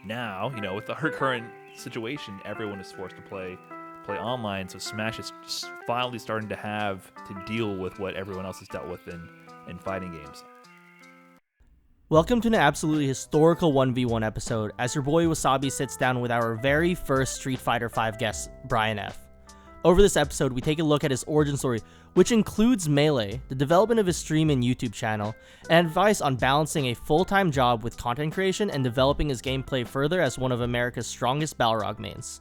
now, with our current situation, everyone is forced to play online. So Smash is just finally starting to deal with what everyone else has dealt with in fighting games. Welcome to an absolutely historical 1v1 episode as your boy Wasabi sits down with our very first Street Fighter V guest, Brian F. Over this episode, we take a look at his origin story, which includes Melee, the development of his stream and YouTube channel, and advice on balancing a full-time job with content creation and developing his gameplay further as one of America's strongest Balrog mains.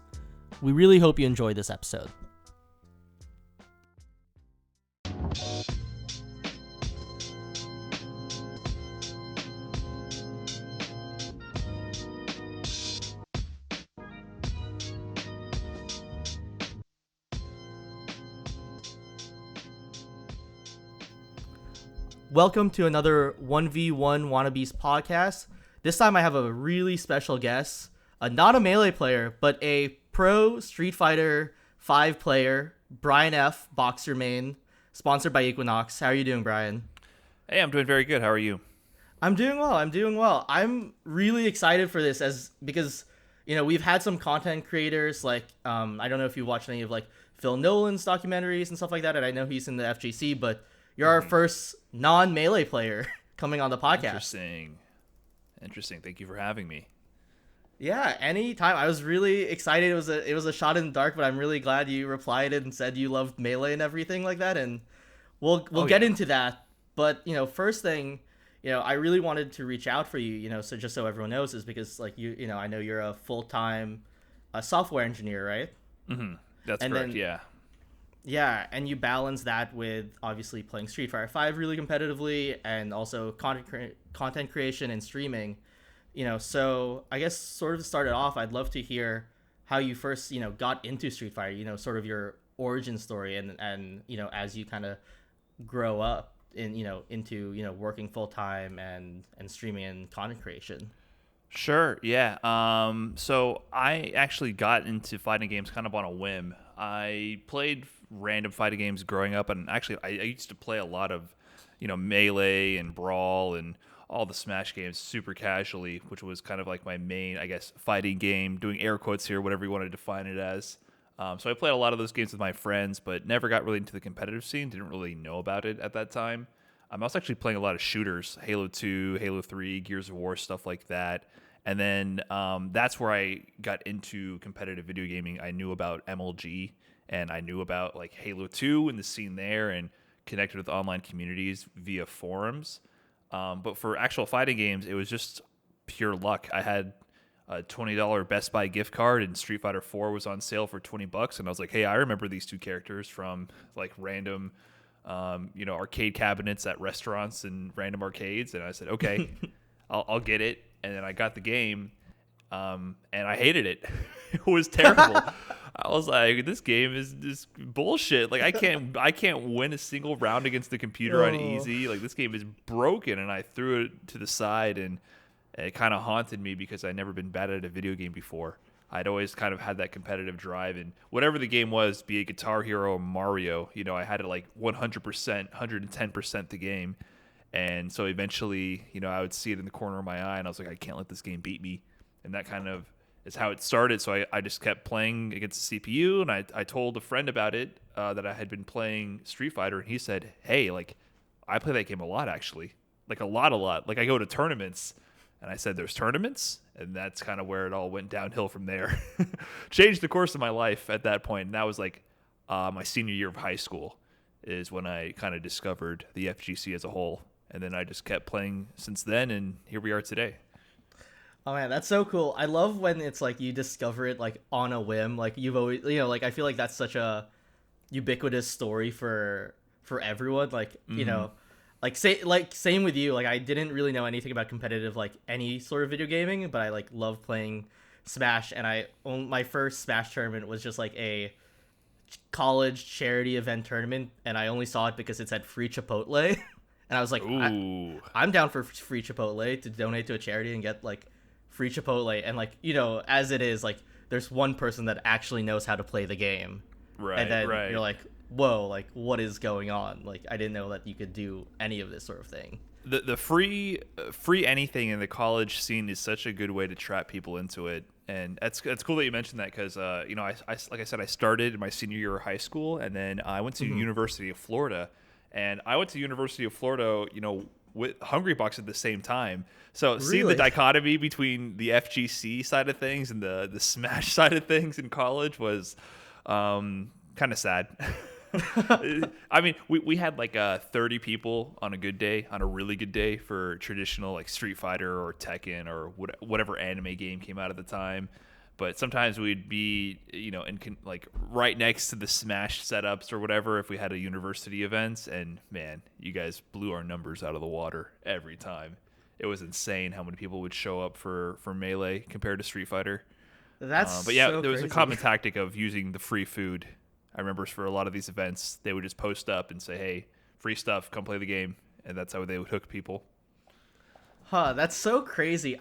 We really hope you enjoy this episode. Welcome to another 1v1 Wannabes podcast. This time I have a really special guest, not a Melee player, but a pro Street Fighter V player, Brian F, Boxer main, sponsored by Equinox. How are you doing, Brian? Hey, I'm doing very good. How are you? I'm doing well. I'm really excited for this because we've had some content creators like I don't know if you watched any of like Phil Nolan's documentaries and stuff like that, and I know he's in the FGC, but you're our first non-Melee player coming on the podcast. Interesting. Thank you for having me. Yeah, anytime. I was really excited. It was a shot in the dark, but I'm really glad you replied and said you loved Melee and everything like that, and we'll get into that. But, first thing, I really wanted to reach out for you, so just so everyone knows, is because like I know you're a full-time software engineer, right? Mm-hmm. That's and correct. then, Yeah. Yeah, and you balance that with obviously playing Street Fighter V really competitively and also content creation and streaming. So I guess sort of to start it off, I'd love to hear how you first, got into Street Fighter, sort of your origin story and as you kind of grow up into working full time and streaming and content creation. Sure, yeah. So I actually got into fighting games kind of on a whim. I played random fighting games growing up, and actually I used to play a lot of, Melee and Brawl and all the Smash games super casually, which was kind of like my main, I guess, fighting game, doing air quotes here, whatever you want to define it as. So I played a lot of those games with my friends, but never got really into the competitive scene, didn't really know about it at that time. I was actually playing a lot of shooters, Halo 2, Halo 3, Gears of War, stuff like that. And then that's where I got into competitive video gaming. I knew about MLG, and I knew about like Halo 2 and the scene there, and connected with online communities via forums. But for actual fighting games, it was just pure luck. I had a $20 Best Buy gift card, and Street Fighter 4 was on sale for $20, and I was like, hey, I remember these two characters from like random arcade cabinets at restaurants and random arcades. And I said, okay, I'll get it. And then I got the game, and I hated it. It was terrible. I was like, this game is just bullshit. Like I can't win a single round against the computer on easy. Like this game is broken. And I threw it to the side, and it kind of haunted me because I'd never been bad at a video game before. I'd always kind of had that competitive drive, and whatever the game was, be it Guitar Hero or Mario, I had it like 100%, 110% the game. And so eventually, I would see it in the corner of my eye, and I was like, I can't let this game beat me. And that kind of is how it started. So I just kept playing against the CPU, and I told a friend about it, that I had been playing Street Fighter, and he said, hey, like, I play that game a lot, actually. Like, a lot. Like, I go to tournaments. And I said, there's tournaments? And that's kind of where it all went downhill from there. Changed the course of my life at that point. And that was like my senior year of high school is when I kind of discovered the FGC as a whole. And then I just kept playing since then, and here we are today. Oh man, that's so cool. I love when it's like you discover it like on a whim. Like you've always, like I feel like that's such a ubiquitous story for everyone. Like, same with you. Like I didn't really know anything about competitive like any sort of video gaming, but I like love playing Smash, and my first Smash tournament was just like a college charity event tournament, and I only saw it because it said free Chipotle. And I was like, I'm down for free Chipotle to donate to a charity and get like free Chipotle. And like, as it is, like there's one person that actually knows how to play the game. Right. And then you're like, whoa, like what is going on? Like I didn't know that you could do any of this sort of thing. The free anything in the college scene is such a good way to trap people into it, and that's cool that you mentioned that because I like I said, I started my senior year of high school, and then I went to University of Florida, and I went to University of Florida with Hungry Box at the same time. So seeing the Really? dichotomy between the FGC side of things and the Smash side of things in college was kind of sad. I mean, we had like 30 people on a good day, on a really good day for traditional like Street Fighter or Tekken or whatever anime game came out at the time. But sometimes we'd be, like right next to the Smash setups or whatever if we had a university events. And man, you guys blew our numbers out of the water every time. It was insane how many people would show up for Melee compared to Street Fighter. That's But yeah, so there was a crazy. common tactic of using the free food. I remember for a lot of these events, they would just post up and say, "Hey, free stuff, come play the game," and that's how they would hook people. Huh, that's so crazy.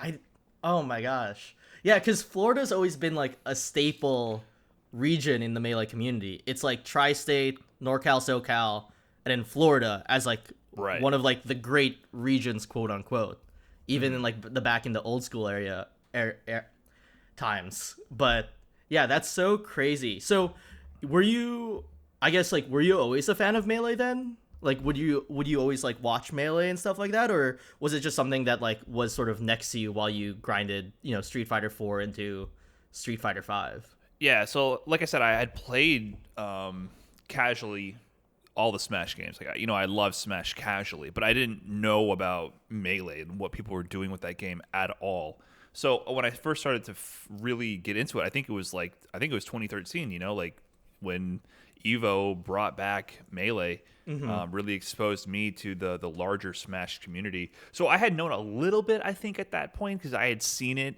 Oh my gosh. Yeah, because Florida's always been like a staple region in the Melee community. It's like tri-state, NorCal, SoCal, and then Florida as like Right. one of like the great regions, quote unquote. Even in like the back in the old school times. But yeah, that's so crazy. So were you? I guess like were you always a fan of Melee then? Like would you always like watch Melee and stuff like that, or was it just something that like was sort of next to you while you grinded Street Fighter 4 into Street Fighter 5? Yeah. So, like I said, I had played casually all the Smash games. Like, I love Smash casually, but I didn't know about Melee and what people were doing with that game at all. So when I first started to really get into it, I think it was 2013. Like when Evo brought back Melee, really exposed me to the larger Smash community. So I had known a little bit, I think, at that point because I had seen it,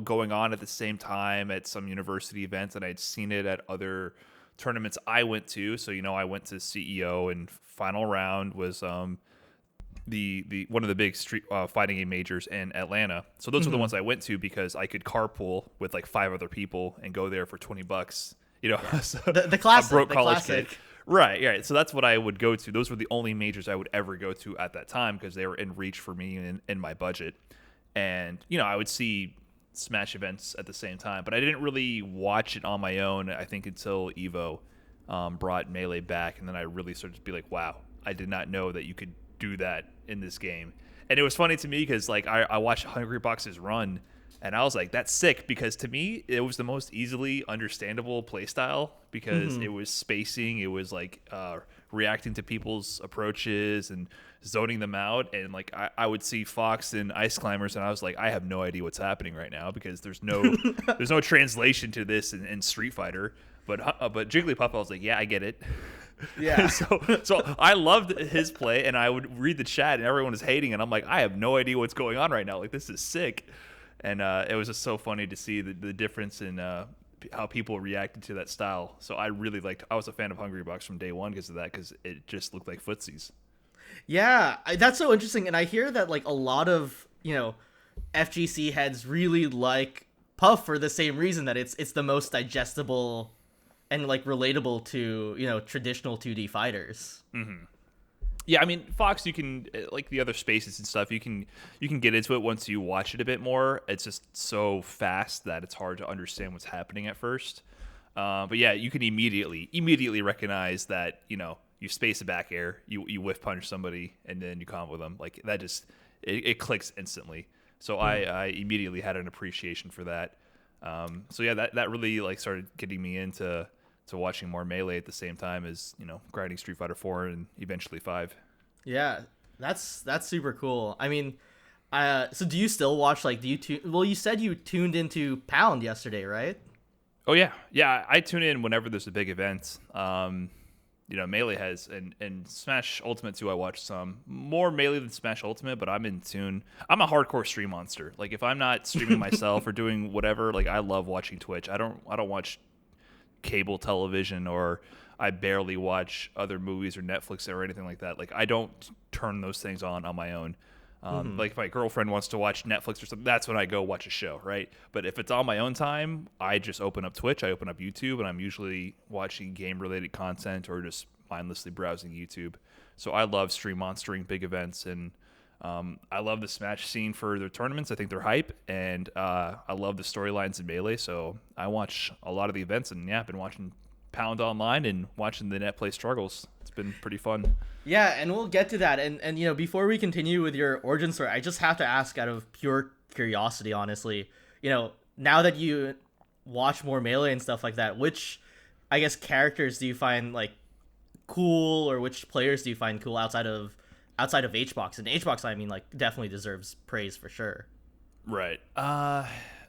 going on at the same time at some university events, and I'd seen it at other tournaments I went to. So I went to CEO, and final round was the one of the big street fighting game majors in Atlanta. So those were the ones I went to because I could carpool with like 5 other people and go there for $20. So The classic, a broke the college classic. kid. Right. So that's what I would go to. Those were the only majors I would ever go to at that time because they were in reach for me and in my budget. And I would see Smash events at the same time, but I didn't really watch it on my own. I think until Evo brought Melee back, and then I really started to be like, wow, I did not know that you could do that in this game. And it was funny to me because like I watched Hungry Box's run, and I was like, that's sick, because to me it was the most easily understandable playstyle because it was spacing, it was like reacting to people's approaches and zoning them out. And like I would see Fox and Ice Climbers, and I was like, I have no idea what's happening right now because there's no there's no translation to this in Street Fighter. But Jigglypuff, I was like, yeah, I get it. Yeah. So I loved his play, and I would read the chat, and everyone was hating, and I'm like, I have no idea what's going on right now. Like, this is sick. And it was just so funny to see the difference in how people reacted to that style. So I was a fan of Hungry Box from day one because of that, because it just looked like footsies. Yeah, that's so interesting, and I hear that like a lot of FGC heads really like Puff for the same reason, that it's the most digestible and like relatable to traditional 2D fighters. Yeah, I mean, Fox, you can, like the other spaces and stuff, you can get into it once you watch it a bit more. It's just so fast that it's hard to understand what's happening at first. But yeah, you can immediately recognize that you space a back air, you whiff punch somebody, and then you combo them. Like that just it clicks instantly. So I immediately had an appreciation for that. So yeah, that really like started getting me into watching more Melee at the same time as grinding Street Fighter 4 and eventually 5. Yeah, that's super cool. I mean, so do you still watch, like, well, you said you tuned into Pound yesterday, right? Oh yeah, I tune in whenever there's a big event. Melee has, and Smash Ultimate too. I watch some more Melee than Smash Ultimate, but I'm in tune. I'm a hardcore stream monster. Like if I'm not streaming myself or doing whatever, like I love watching Twitch. I don't watch cable television, or I barely watch other movies or Netflix or anything like that. Like I don't turn those things on my own. Like if my girlfriend wants to watch Netflix or something, that's when I go watch a show, right? But if it's on my own time, I just open up Twitch, I open up YouTube, and I'm usually watching game-related content or just mindlessly browsing YouTube. So I love stream monstering big events, and I love the Smash scene for their tournaments. I think they're hype, and I love the storylines in Melee. So I watch a lot of the events, and yeah, I've been watching Pound online and watching the net play struggles. It's been pretty fun. Yeah, and we'll get to that. And before we continue with your origin story, I just have to ask out of pure curiosity, honestly. Now that you watch more Melee and stuff like that, which I guess characters do you find like cool, or which players do you find cool outside of HBox? And HBox, I mean, like, definitely deserves praise for sure. Right.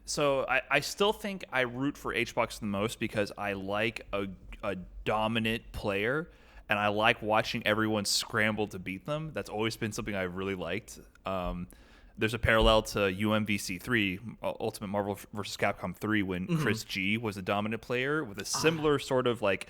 So I still think I root for HBox the most because I like a dominant player, and I like watching everyone scramble to beat them. That's always been something I've really liked. There's a parallel to UMVC 3, Ultimate Marvel vs. Capcom 3, when Chris G was a dominant player with a similar sort of like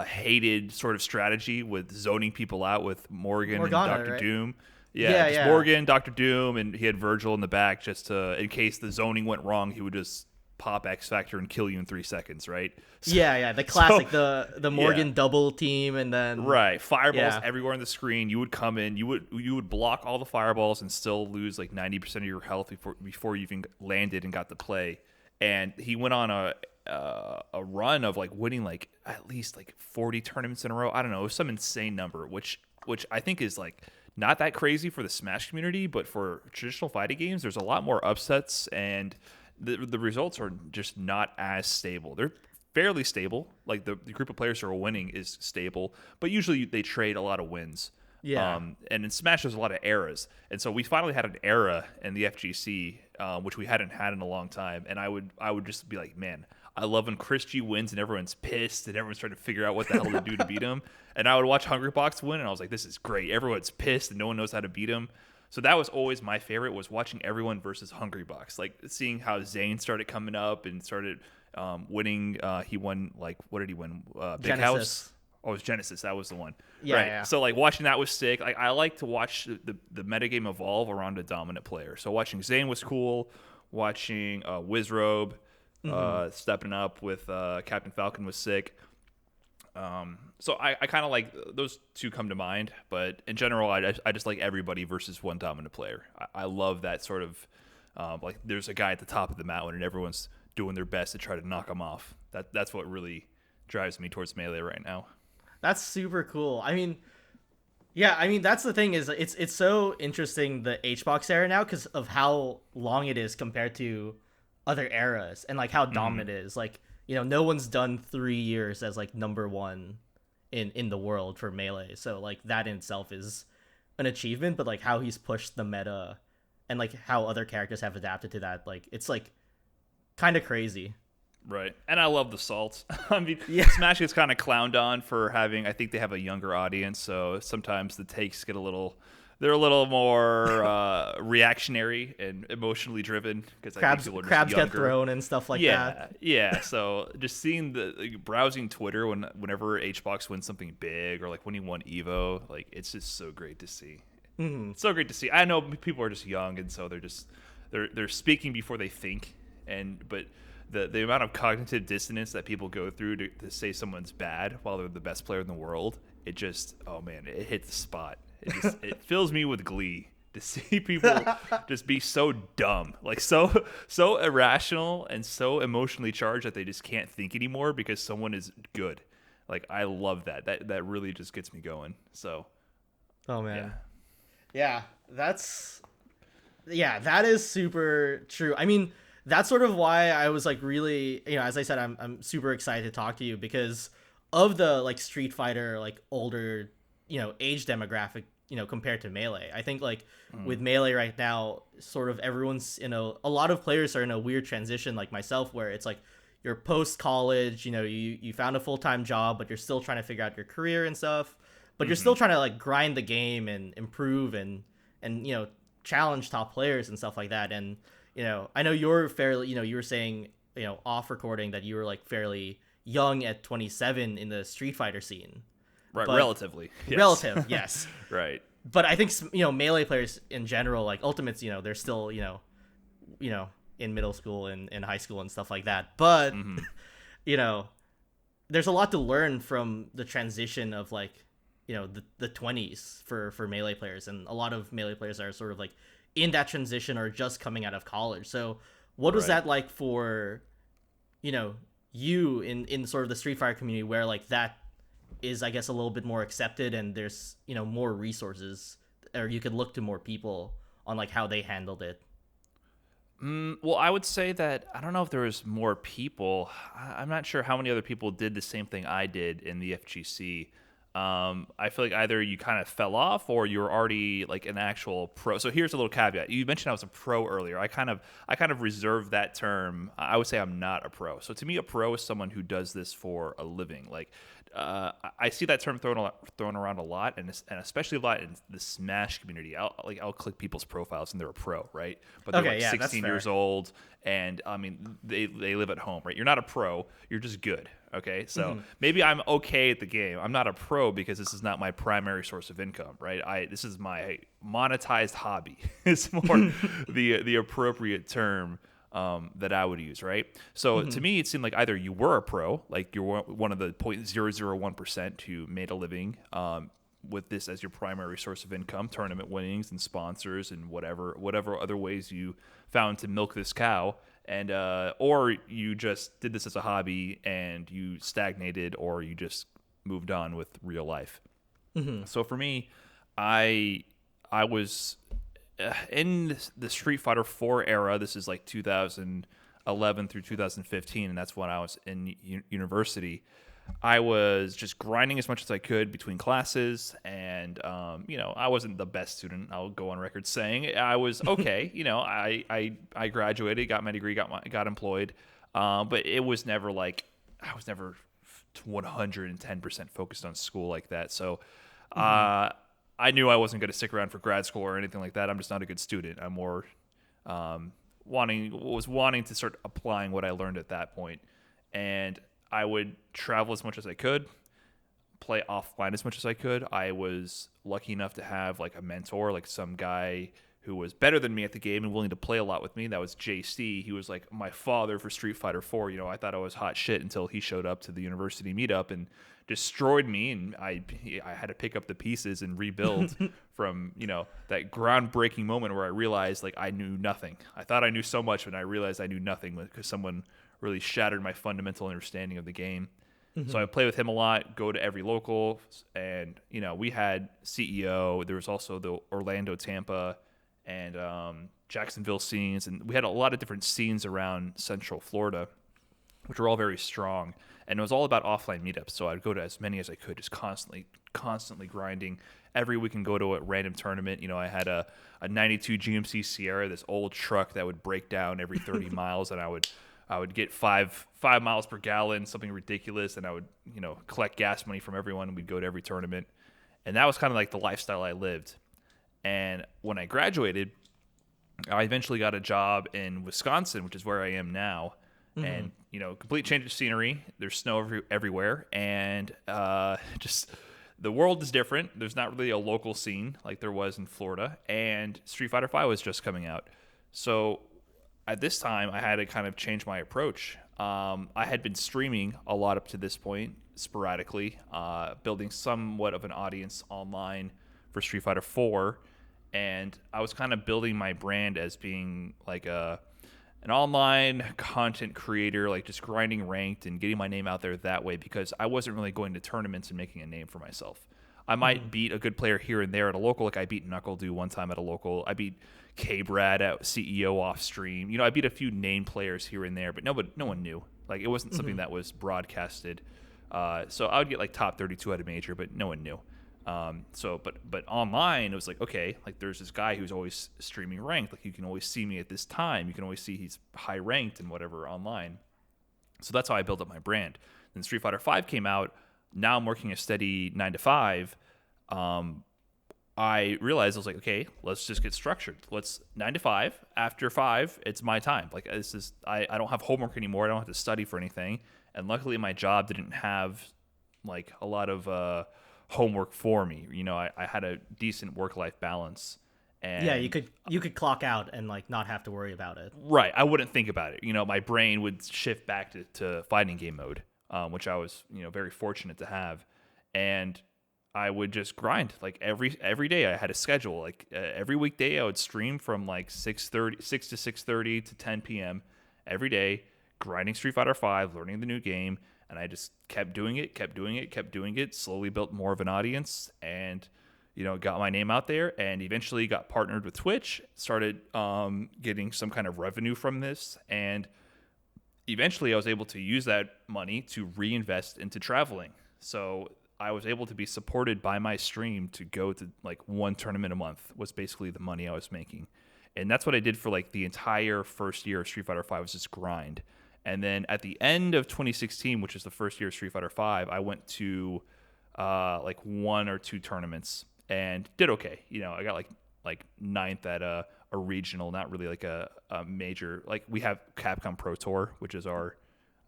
hated sort of strategy with zoning people out with Morgan and Dr. Right? Doom. Yeah, Morgan, Dr. Doom, and he had Virgil in the back just to, in case the zoning went wrong, he would just pop X Factor and kill you in 3 seconds, right? So, the classic, the Morgan double team, and then fireballs everywhere on the screen. You would come in, you would block all the fireballs and still lose like 90% of your health before you even landed and got to play. And he went on a run of like winning like at least like 40 tournaments in a row. I don't know, it was some insane number, which I think is like not that crazy for the Smash community, but for traditional fighting games, there's a lot more upsets, and the results are just not as stable. They're fairly stable. Like the group of players who are winning is stable, but usually they trade a lot of wins. Yeah. And in Smash, there's a lot of eras. And so we finally had an era in the FGC, which we hadn't had in a long time. And I would just be like, man, I love when Chris G wins and everyone's pissed and everyone's trying to figure out what the hell to do to beat him. And I would watch Hungrybox win, and I was like, this is great. Everyone's pissed and no one knows how to beat him. So that was always my favorite, was watching everyone versus Hungrybox. Like seeing how Zane started coming up and started winning. He won, like, what did he win? Big Genesis. House? Oh, it was Genesis. That was the one. Yeah, right. yeah. So like watching that was sick. Like I like to watch the metagame evolve around a dominant player. So watching Zane was cool. Watching Wizrobe stepping up with Captain Falcon was sick. So I kind of like those two come to mind, but in general, I just like everybody versus one dominant player. I love that sort of like there's a guy at the top of the mountain and everyone's doing their best to try to knock him off. That's what really drives me towards Melee right now. That's super cool. I mean, that's the thing, is it's so interesting, the HBox era now, because of how long it is compared to other eras, and like how dominant it is. Like, no one's done 3 years as like number one in the world for Melee. So like that in itself is an achievement, but like how he's pushed the meta and like how other characters have adapted to that, like it's like kind of crazy. Right. And I love the salt. I mean, Smash gets kind of clowned on for having, I think they have a younger audience, so sometimes the takes get they're a little more reactionary and emotionally driven, because I think people are just crabs younger. get thrown and stuff like that. Yeah. So just seeing browsing Twitter whenever HBox wins something big, or like when he won Evo, like it's just so great to see. Mm-hmm. It's so great to see. I know people are just young, and so they're speaking before they think, but the amount of cognitive dissonance that people go through to say someone's bad while they're the best player in the world, it just, oh man, it hit the spot. It fills me with glee to see people just be so dumb, like so irrational and so emotionally charged that they just can't think anymore because someone is good. Like I love that. That really just gets me going. So, oh man, yeah, that is super true. I mean, that's sort of why I was like really, as I said, I'm super excited to talk to you, because of the like Street Fighter, like older, age demographic, compared to Melee. I think like with Melee right now, sort of everyone's a lot of players are in a weird transition, like myself, where it's like you're post college, you found a full-time job, but you're still trying to figure out your career and stuff, but you're still trying to like grind the game and improve and challenge top players and stuff like that. And I know you're fairly, you were saying, off recording that you were like fairly young at 27 in the Street Fighter scene. Right, relatively. Yes. Relative, yes. Right. But I think, Melee players in general, like Ultimates, they're still, in middle school and in high school and stuff like that. But, there's a lot to learn from the transition of like the 20s for melee players, and a lot of melee players are sort of like in that transition or just coming out of college. So what was Right. that like for you know you in sort of the Street Fighter community, where like that is, I guess, a little bit more accepted, and there's more resources, or you could look to more people on like how they handled it. Well, I would say that I don't know if there was more people. I'm not sure how many other people did the same thing I did in the FGC. I feel like either you kind of fell off or you were already like an actual pro. So here's a little caveat. You mentioned I was a pro earlier. I kind of reserved that term. I would say I'm not a pro. So to me, a pro is someone who does this for a living. Like I see that term thrown around a lot, and especially a lot in the Smash community. I'll click people's profiles and they're a pro, right? But they're Okay, like yeah, that's 16 fair. years old, and I mean they live at home, right? You're not a pro. You're just good. Okay, so maybe I'm okay at the game. I'm not a pro because this is not my primary source of income, right? This is my monetized hobby. It's more the appropriate term that I would use, right? So to me, it seemed like either you were a pro, like you're one of the 0.001% who made a living with this as your primary source of income, tournament winnings and sponsors and whatever other ways you found to milk this cow, and or you just did this as a hobby and you stagnated, or you just moved on with real life. So for me, I I was in the Street Fighter 4 era. This is like 2011 through 2015, and that's when I was in university. I was just grinding as much as I could between classes, and I wasn't the best student. I'll go on record saying I was okay. I graduated, got my degree, got employed, but it was never like I was never 110% focused on school like that. So uh, I knew I wasn't going to stick around for grad school or anything like that. I'm just not a good student. I'm more wanting to start applying what I learned at that point, and I would travel as much as I could, play offline as much as I could. I was lucky enough to have like a mentor, like some guy who was better than me at the game and willing to play a lot with me. That was JC. He was like my father for Street Fighter 4. I thought I was hot shit until he showed up to the university meetup and destroyed me, and I had to pick up the pieces and rebuild from that groundbreaking moment where I realized like I knew nothing. I thought I knew so much, and I realized I knew nothing because someone really shattered my fundamental understanding of the game. So I play with him a lot, go to every local, and we had CEO. There was also the Orlando, Tampa, and Jacksonville scenes, and we had a lot of different scenes around Central Florida, which were all very strong. And it was all about offline meetups. So I'd go to as many as I could, just constantly grinding. Every week and go to a random tournament. I had a 92 GMC Sierra, this old truck that would break down every 30 miles, and I would get five miles per gallon, something ridiculous, and I would collect gas money from everyone, and we'd go to every tournament, and that was kind of like the lifestyle I lived. And when I graduated, I eventually got a job in Wisconsin, which is where I am now, and complete change of scenery. There's snow everywhere, and just the world is different. There's not really a local scene like there was in Florida, and Street Fighter V was just coming out, so at this time, I had to kind of change my approach. I had been streaming a lot up to this point, sporadically, building somewhat of an audience online for Street Fighter 4, and I was kind of building my brand as being like an online content creator, like just grinding ranked and getting my name out there that way, because I wasn't really going to tournaments and making a name for myself. I might beat a good player here and there at a local, like I beat Knuckle one time at a local. I beat K-Brad at CEO off stream. I beat a few named players here and there, but no one knew. Like it wasn't something that was broadcasted. So I would get like top 32 at a major, but no one knew. But online it was like, okay, like there's this guy who's always streaming ranked. Like you can always see me at this time. You can always see he's high ranked and whatever online. So that's how I built up my brand. Then Street Fighter 5 came out. Now I'm working a steady 9 to 5. I realized I was like, okay, let's just get structured. Let's 9 to 5. After 5, it's my time. Like this is I don't have homework anymore. I don't have to study for anything. And luckily my job didn't have like a lot of homework for me. I had a decent work-life balance. Yeah, you And could clock out and like not have to worry about it. right, I wouldn't think about it. My brain would shift back to fighting game mode, which I was very fortunate to have. And I would just grind like every day. I had a schedule. Like every weekday, I would stream from like 6 to 6:30 to 10 p.m. every day, grinding Street Fighter 5, learning the new game, and I just kept doing it, kept doing it, kept doing it. Slowly built more of an audience, and got my name out there, and eventually got partnered with Twitch. Started getting some kind of revenue from this, and eventually I was able to use that money to reinvest into traveling. So I was able to be supported by my stream to go to like one tournament a month was basically the money I was making. And that's what I did for like the entire first year of Street Fighter 5 was just grind. And then at the end of 2016, which is the first year of Street Fighter 5, I went to like one or two tournaments and did okay. I got like ninth at a regional, not really like a major. Like we have Capcom Pro Tour, which is our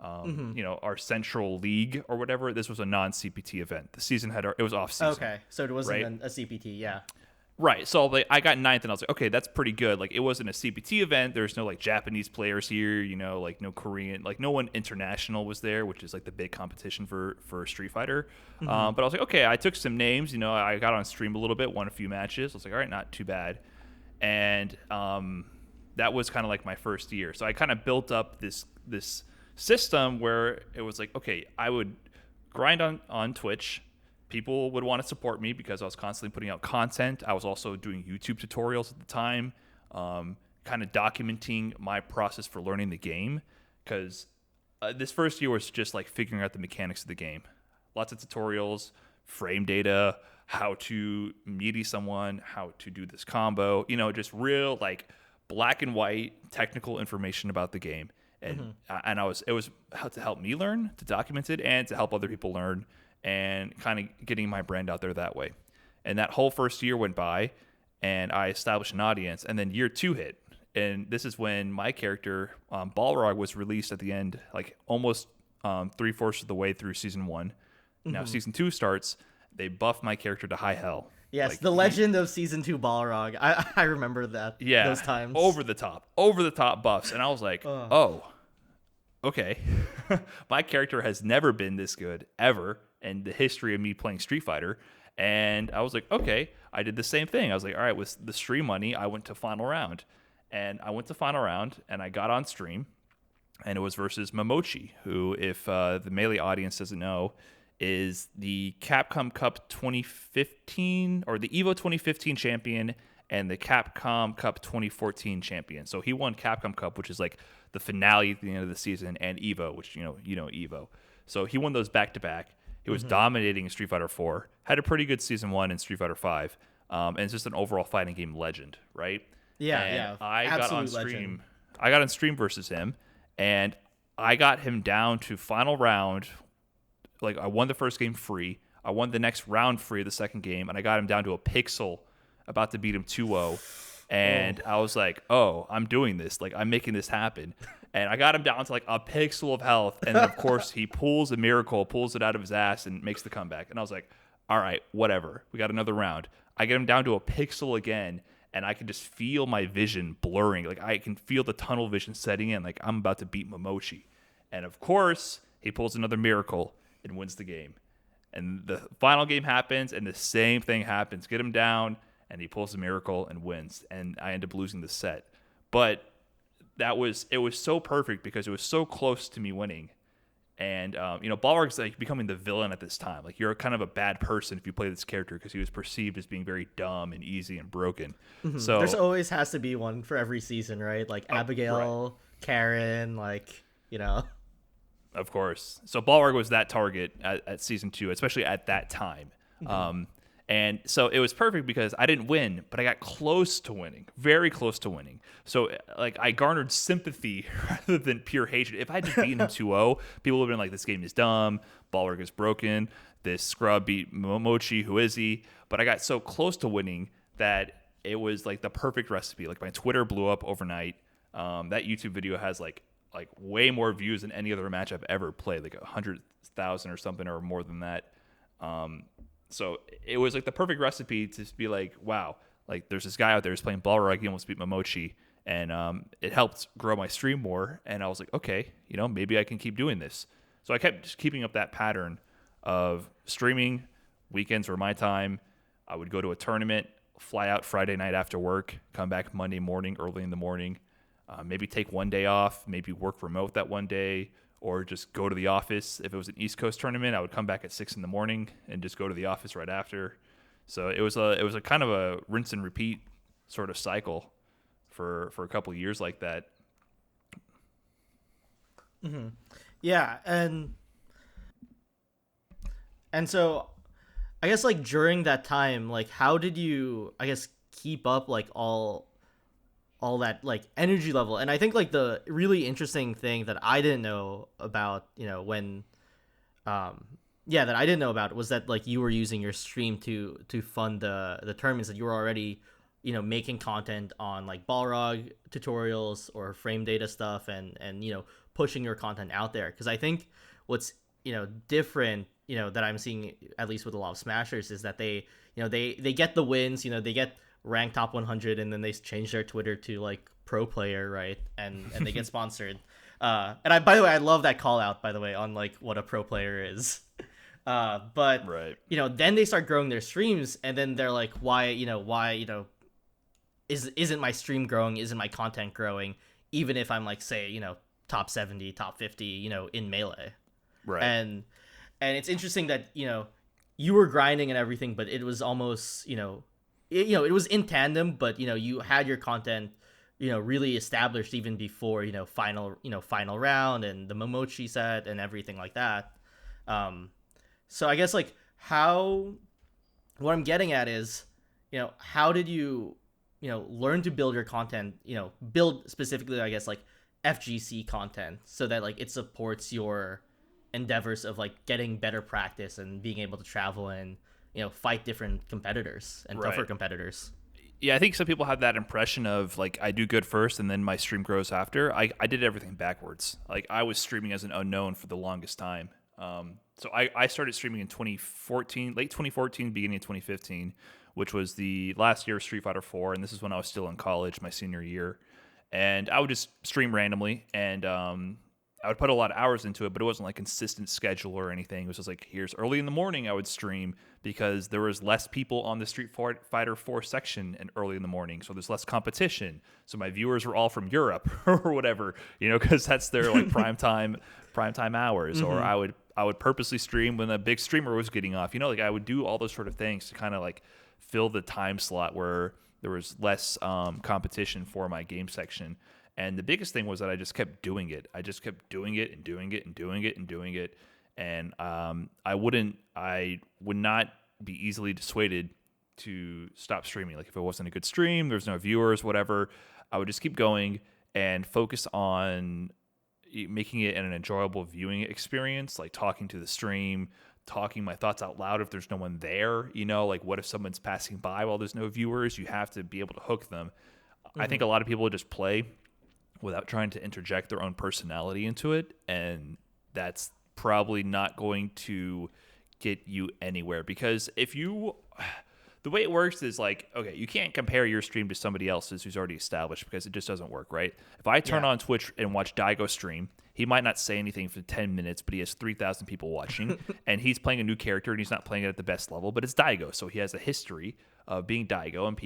our central league or whatever. This was a non-CPT event. The season it was off season. Okay, so it wasn't right? a CPT, yeah. Right. So I got ninth, and I was like, okay, that's pretty good. Like it wasn't a CPT event. There's no like Japanese players here, like no Korean, like no one international was there, which is like the big competition for Street Fighter. But I was like, okay, I took some names. I got on stream a little bit, won a few matches. I was like, all right, not too bad. And that was kind of like my first year. So I kind of built up this system where it was like, okay, I would grind on Twitch. People would want to support me because I was constantly putting out content. I was also doing YouTube tutorials at the time, kind of documenting my process for learning the game, because this first year was just like figuring out the mechanics of the game. Lots of tutorials, frame data, how to melee someone, how to do this combo, just real like black and white technical information about the game. And it was to help me learn, to document it, and to help other people learn, and kind of getting my brand out there that way. And that whole first year went by, and I established an audience. And then year 2 hit, and this is when my character Balrog was released at the end, like almost 3/4 of the way through season 1. Now season 2 starts. They buff my character to high hell. Yes, like, the legend of season 2 Balrog. I remember that. Yeah, those times. Over the top buffs, and I was like, oh, okay. My character has never been this good ever in the history of me playing Street Fighter. And I was like, okay. I did the same thing. I was like, all right, with the stream money, I went to final round. And I went to final round, and I got on stream, and it was versus Momochi, who, if the Melee audience doesn't know, is the Capcom Cup 2015, or the EVO 2015 champion, and the Capcom Cup 2014 champion. So he won Capcom Cup, which is like the finale at the end of the season, and EVO, which you know EVO. So he won those back to back. He was dominating in Street Fighter 4. Had a pretty good season 1 in Street Fighter 5. And it's just an overall fighting game legend, right? Yeah, and yeah. I Absolute got on stream. legend. I got on stream versus him, and I got him down to final round. Like, I won the first game free. I won the next round free, the second game, and I got him down to a pixel, about to beat him 2-0. And I was like, oh, I'm doing this. Like, I'm making this happen. And I got him down to like a pixel of health. And then, of course, he pulls a miracle, pulls it out of his ass, and makes the comeback. And I was like, all right, whatever. We got another round. I get him down to a pixel again, and I can just feel my vision blurring. Like, I can feel the tunnel vision setting in. Like, I'm about to beat Momochi. And, of course, he pulls another miracle and wins the game. And the final game happens, and the same thing happens. Get him down, and he pulls a miracle and wins. And I end up losing the set. But it was so perfect because it was so close to me winning. And, Balrog's like becoming the villain at this time. Like, you're kind of a bad person if you play this character because he was perceived as being very dumb and easy and broken. So there's always has to be one for every season, right? Like Abigail, right. Karen, Of course. So Balrog was that target at season 2, especially at that time. And so it was perfect because I didn't win, but I got close to winning, very close to winning. So, like, I garnered sympathy rather than pure hatred. If I had just beaten him 2-0, people would have been like, this game is dumb, Balrog is broken, this scrub beat Momochi, who is he? But I got so close to winning that it was like the perfect recipe. Like, my Twitter blew up overnight. That YouTube video has like way more views than any other match I've ever played, like 100,000 or something, or more than that. So it was like the perfect recipe to be like, wow, like there's this guy out there who's playing Balrog, he almost beat Momochi, and it helped grow my stream more. And I was like, okay, maybe I can keep doing this. So I kept just keeping up that pattern of streaming, Weekends were my time. I would go to a tournament, fly out Friday night after work, come back Monday morning, early in the morning, maybe take one day off, maybe work remote that one day, or just go to the office. If it was an East Coast tournament, I would come back at 6 in the morning and just go to the office right after. So it was a kind of a rinse and repeat sort of cycle for a couple of years like that. Mm-hmm. Yeah, and so I guess like during that time, like how did you I guess keep up like all that like energy level? And I think like the really interesting thing that I didn't know about, when um yeah, that I didn't know about was that like you were using your stream to fund the tournaments, that you were already making content on like Balrog tutorials or frame data stuff, and pushing your content out there. Because I think what's different, that I'm seeing at least with a lot of smashers, is that they get the wins, they get ranked top 100, and then they change their Twitter to like pro player, right? And they get sponsored. And by the way, I love that call out, by the way, on like what a pro player is. But Right. then they start growing their streams, and then they're like, why isn't my stream growing? Isn't my content growing? Even if I'm like, say, top 70, top 50, in Melee. Right. And it's interesting that, you were grinding and everything, but it was almost, it was in tandem, but, you had your content, really established even before, final round and the Momochi set and everything like that. So I guess like what I'm getting at is, how did you, learn to build your content, build specifically, I guess, like FGC content, so that like it supports your endeavors of like getting better practice and being able to travel and fight different competitors and tougher competitors. Yeah, I think some people have that impression of like I do good first and then my stream grows after. I did everything backwards. Like I was streaming as an unknown for the longest time. So I started streaming in 2014, late 2014, beginning of 2015, which was the last year of Street Fighter 4, and this is when I was still in college, my senior year. And I would just stream randomly, and I would put a lot of hours into it, but it wasn't like consistent schedule or anything. It was just like, here's early in the morning I would stream because there was less people on the Street Fighter 4 section and early in the morning, so there's less competition. So my viewers were all from Europe or whatever, because that's their like prime time hours. Mm-hmm. Or I would purposely stream when a big streamer was getting off. Like I would do all those sort of things to kind of like fill the time slot where there was less competition for my game section. And the biggest thing was that I just kept doing it. I just kept doing it and doing it and doing it and doing it. And I would not be easily dissuaded to stop streaming. Like if it wasn't a good stream, there's no viewers, whatever, I would just keep going and focus on making it an enjoyable viewing experience, like talking to the stream, talking my thoughts out loud if there's no one there. Like what if someone's passing by while there's no viewers? You have to be able to hook them. Mm-hmm. I think a lot of people just play without trying to interject their own personality into it, and that's probably not going to get you anywhere. Because the way it works is like, okay, you can't compare your stream to somebody else's who's already established, because it just doesn't work, right? If I turn on Twitch and watch Daigo stream, he might not say anything for 10 minutes, but he has 3,000 people watching, and he's playing a new character, and he's not playing it at the best level, but it's Daigo, so he has a history of being Daigo, and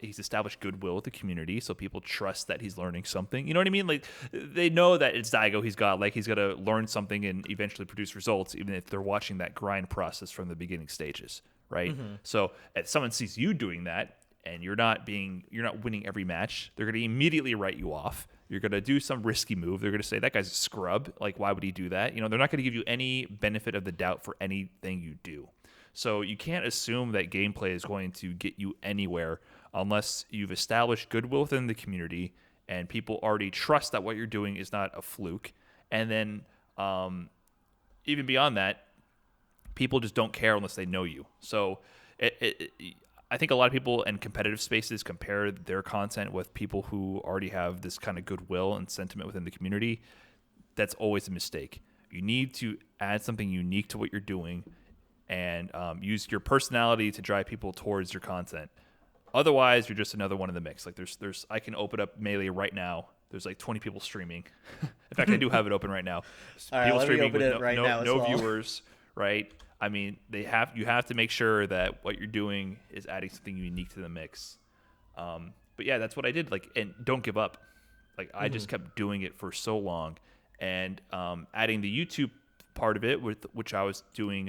he's established goodwill with the community, so people trust that he's learning something. You know what I mean? Like, they know that it's Daigo. He's got to learn something and eventually produce results, even if they're watching that grind process from the beginning stages, right? Mm-hmm. So if someone sees you doing that, and you're not winning every match, they're going to immediately write you off. You're going to do some risky move. They're going to say, that guy's a scrub. Like, why would he do that? They're not going to give you any benefit of the doubt for anything you do. So you can't assume that gameplay is going to get you anywhere unless you've established goodwill within the community and people already trust that what you're doing is not a fluke. And then even beyond that, people just don't care unless they know you. So I think a lot of people in competitive spaces compare their content with people who already have this kind of goodwill and sentiment within the community. That's always a mistake. You need to add something unique to what you're doing and use your personality to drive people towards your content. Otherwise, you're just another one in the mix. Like there's I can open up Melee right now. There's like 20 people streaming. In fact, I do have it open right now. All right, people let streaming me open with it right now as no well. Viewers, right? I mean, you have to make sure that what you're doing is adding something unique to the mix. But yeah, that's what I did. Like, and don't give up. Like, I just kept doing it for so long, and adding the YouTube part of it, with which I was doing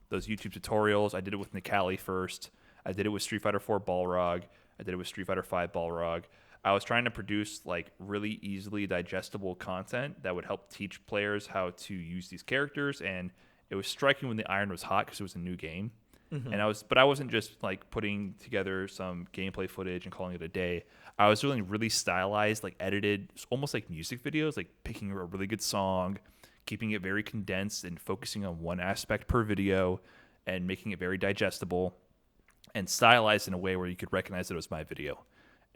those YouTube tutorials. I did it with Nikali first. I did it with Street Fighter 4 Balrog. I did it with Street Fighter 5 Balrog. I was trying to produce like really easily digestible content that would help teach players how to use these characters, and it was striking when the iron was hot because it was a new game. And I wasn't just like putting together some gameplay footage and calling it a day. I was doing really stylized, like edited, almost like music videos, like picking a really good song, keeping it very condensed and focusing on one aspect per video, and making it very digestible and stylized in a way where you could recognize that it was my video.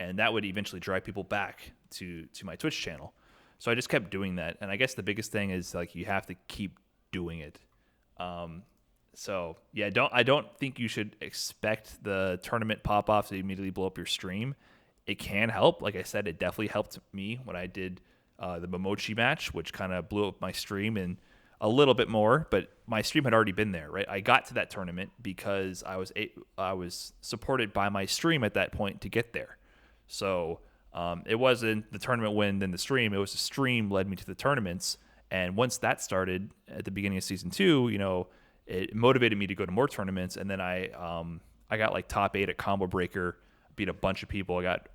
And that would eventually drive people back to my Twitch channel. So I just kept doing that. And I guess the biggest thing is like you have to keep doing it. So yeah, I don't think you should expect the tournament pop-offs to immediately blow up your stream. It can help. Like I said, it definitely helped me when I did the Momochi match, which kind of blew up my stream and a little bit more. But my stream had already been there, right? I got to that tournament because I was supported by my stream at that point to get there. So it wasn't the tournament win, then the stream. It was the stream led me to the tournaments. And once that started at the beginning of season 2, it motivated me to go to more tournaments. And then I got like top 8 at Combo Breaker, beat a bunch of people. I got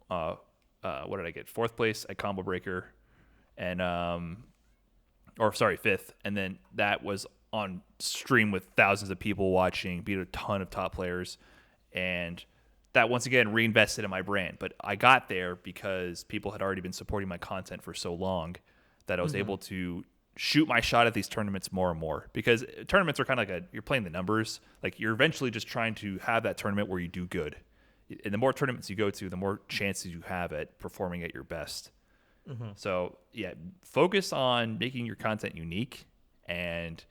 what did I get? 4th place at Combo Breaker, and 5th. And then that was on stream with thousands of people watching. Beat a ton of top players, and that once again reinvested in my brand. But I got there because people had already been supporting my content for so long that I was able to shoot my shot at these tournaments more and more, because tournaments are kind of like you're playing the numbers. Like you're eventually just trying to have that tournament where you do good. And the more tournaments you go to, the more chances you have at performing at your best. So yeah, focus on making your content unique and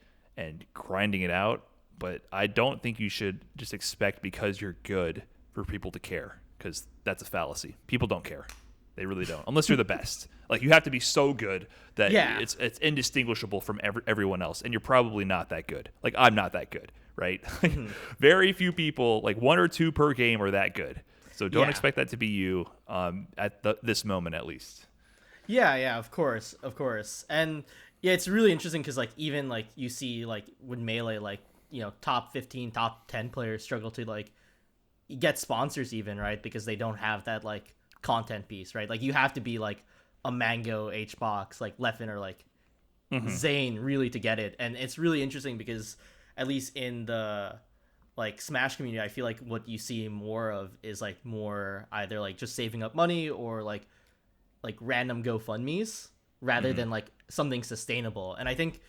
grinding it out. But I don't think you should just expect because you're good for people to care, because that's a fallacy. People don't care. They really don't, unless you're the best. Like you have to be so good that it's indistinguishable from everyone else, and you're probably not that good. Like I'm not that good, right? Very few people, like 1 or 2 per game, are that good. So don't expect that to be you at this moment, at least. Yeah, of course, and yeah, it's really interesting because like even like you see like with Melee, like top 15, top 10 players struggle to like get sponsors even, right? Because they don't have that like content piece, right? Like you have to be like a Mango, HBox, like Leffen, or like Zane really to get it. And it's really interesting because at least in the like Smash community, I feel like what you see more of is like more either like just saving up money or like random GoFundMes rather than like something sustainable. And I think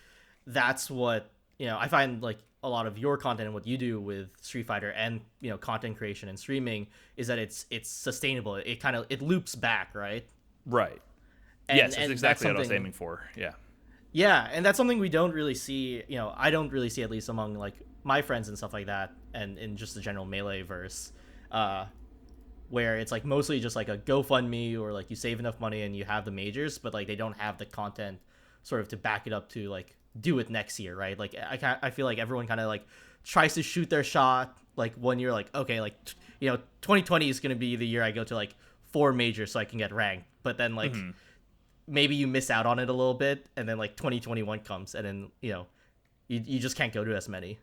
that's what I find like a lot of your content and what you do with Street Fighter and content creation and streaming is that it's sustainable. It loops back, right? Right. Yes, that's exactly what I was aiming for. Yeah, and that's something we don't really see. I don't really see, at least among like my friends and stuff like that, and in just the general Melee verse, where it's like mostly just like a GoFundMe or like you save enough money and you have the majors, but like they don't have the content sort of to back it up to like do it next year, right? Like I feel like everyone kind of like tries to shoot their shot like 1 year, like okay, like 2020 is gonna be the year I go to like 4 majors so I can get ranked, but then like maybe you miss out on it a little bit, and then like 2021 comes, and then you just can't go to as many.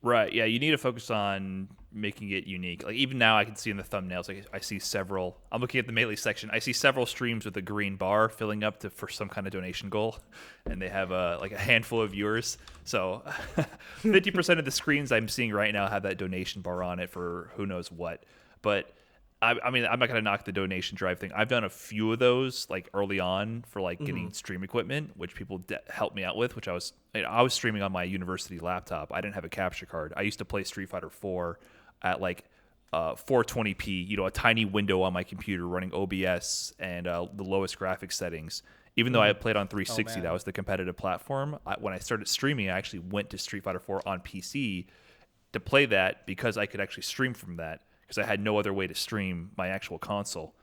Right. Yeah, you need to focus on making it unique. Like even now, I can see in the thumbnails, like I see several. I'm looking at the Melee section. I see several streams with a green bar filling up for some kind of donation goal, and they have like a handful of viewers. So 50% of the screens I'm seeing right now have that donation bar on it for who knows what. But I mean, I'm not going to knock the donation drive thing. I've done a few of those like early on for like getting stream equipment, which people helped me out with, which I was streaming on my university laptop. I didn't have a capture card. I used to play Street Fighter 4 at like 420p, a tiny window on my computer running OBS and the lowest graphics settings. Even though I played on 360, that was the competitive platform. When I started streaming, I actually went to Street Fighter 4 on PC to play that because I could actually stream from that, because I had no other way to stream my actual console.